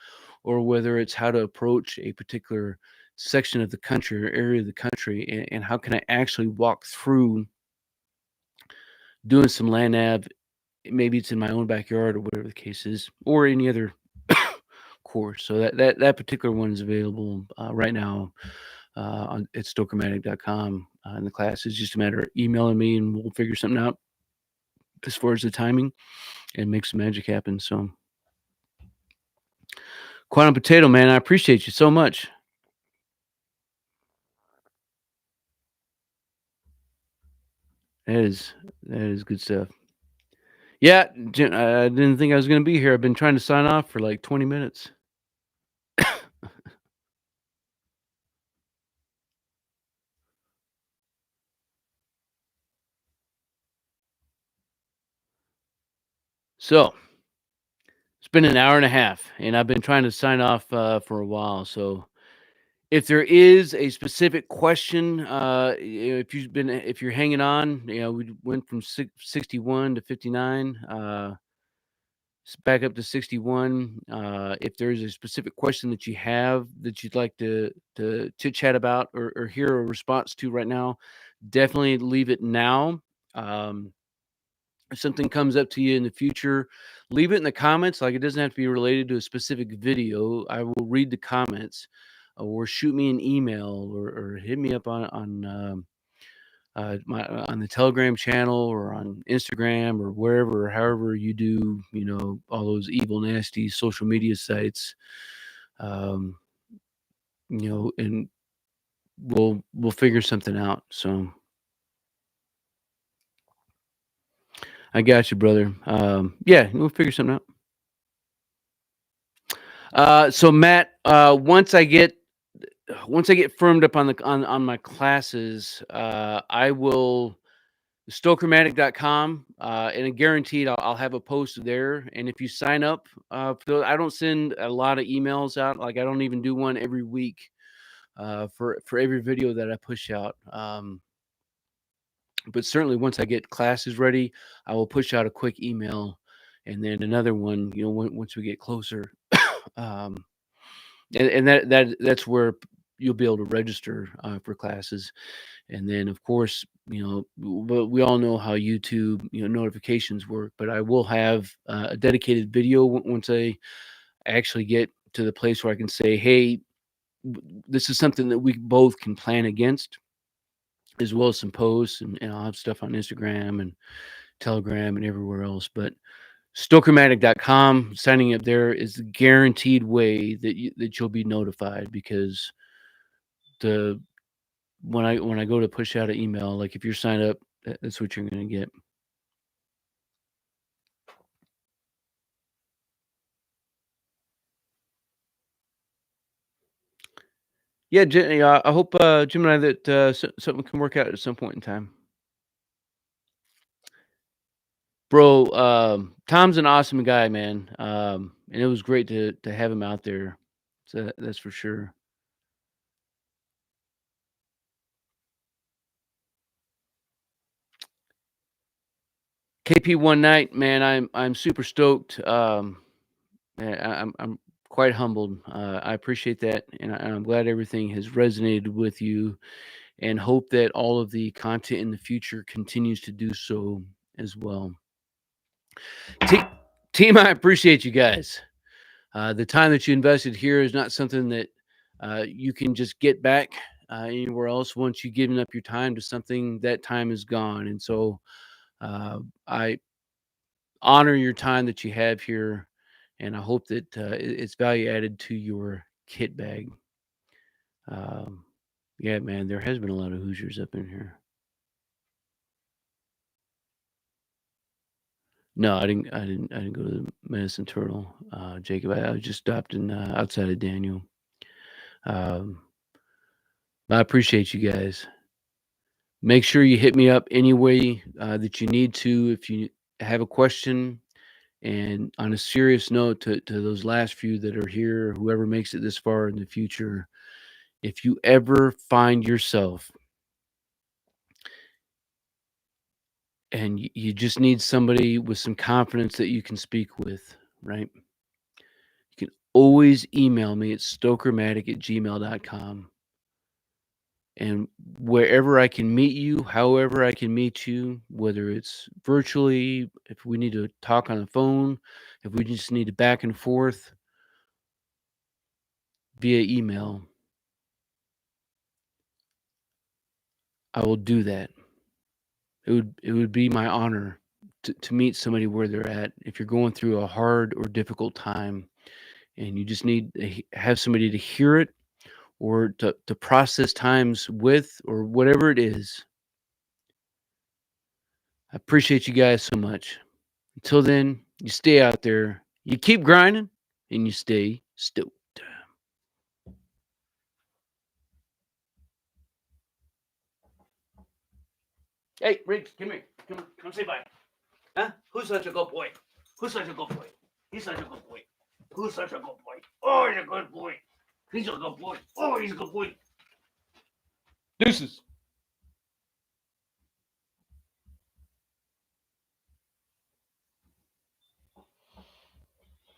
or whether it's how to approach a particular section of the country or area of the country, and how can I actually walk through doing some land nav. Maybe it's in my own backyard or whatever the case is, or any other course. So that particular one is available right now on at stokermatic.com. And the class is just a matter of emailing me, and we'll figure something out as far as the timing and make some magic happen. So, Quantum Potato, man, I appreciate you so much. That is that is good stuff. Yeah, I didn't think I was gonna be here. I've been trying to sign off for like 20 minutes. So, it's been an hour and a half, and I've been trying to sign off for a while. So, if there is a specific question, if you're hanging on, we went from 61 to 59. Back up to 61. If there's a specific question that you have that you'd like to chit chat about or hear a response to right now, definitely leave it now. Um, if something comes up to you in the future, leave it in the comments. Like, it doesn't have to be related to a specific video. I will read the comments, or shoot me an email, or hit me up on the Telegram channel, or on Instagram, or wherever, however you do, all those evil, nasty social media sites. Um, and we'll figure something out. So I got you, brother. Yeah, we'll figure something out. So Matt, once I get firmed up on my classes, I will stokermatic.com, and guaranteed I'll have a post there. And if you sign up, I don't send a lot of emails out. Like, I don't even do one every week for every video that I push out. But certainly once I get classes ready, I will push out a quick email, and then another one. Once we get closer, um, and that's where you'll be able to register for classes. And then, of course, but we all know how YouTube, notifications work. But I will have a dedicated video once I actually get to the place where I can say, "Hey, this is something that we both can plan against," as well as some posts, and I'll have stuff on Instagram and Telegram and everywhere else. But Stokermatic.com, signing up there is the guaranteed way that you'll be notified, because the when I go to push out an email, like, if you're signed up, that's what you're gonna get. Yeah, I hope, Jim and I, that, something can work out at some point in time. Bro, Tom's an awesome guy, man, and it was great to have him out there. So that's for sure. KP one night, man, I'm super stoked. I'm quite humbled. I appreciate that, and I'm glad everything has resonated with you, and hope that all of the content in the future continues to do so as well. Te- Team, I appreciate you guys. The time that you invested here is not something that you can just get back anywhere else. Once you've given up your time to something, that time is gone. And so I honor your time that you have here, and I hope that it's value added to your kit bag. Um, yeah, man, there has been a lot of Hoosiers up in here. No, I didn't go to the Medicine Turtle, Jacob. I just stopped in outside of Daniel. Um, I appreciate you guys. Make sure you hit me up any way that you need to if you have a question. And on a serious note, to those last few that are here, whoever makes it this far in the future, if you ever find yourself and you just need somebody with some confidence that you can speak with, right? You can always email me at stokermatic@gmail.com. And wherever I can meet you, however I can meet you, whether it's virtually, if we need to talk on the phone, if we just need to back and forth via email, I will do that. It would be my honor to meet somebody where they're at. If you're going through a hard or difficult time, and you just need to have somebody to hear it, or to process times with, or whatever it is. I appreciate you guys so much. Until then, you stay out there, you keep grinding, and you stay stoked. Hey, Riggs, come here. Come say bye. Huh? Who's such a good boy? Who's such a good boy? He's such a good boy. Who's such a good boy? Oh, he's a good boy. He's a good boy. Oh, he's a good boy. Deuces.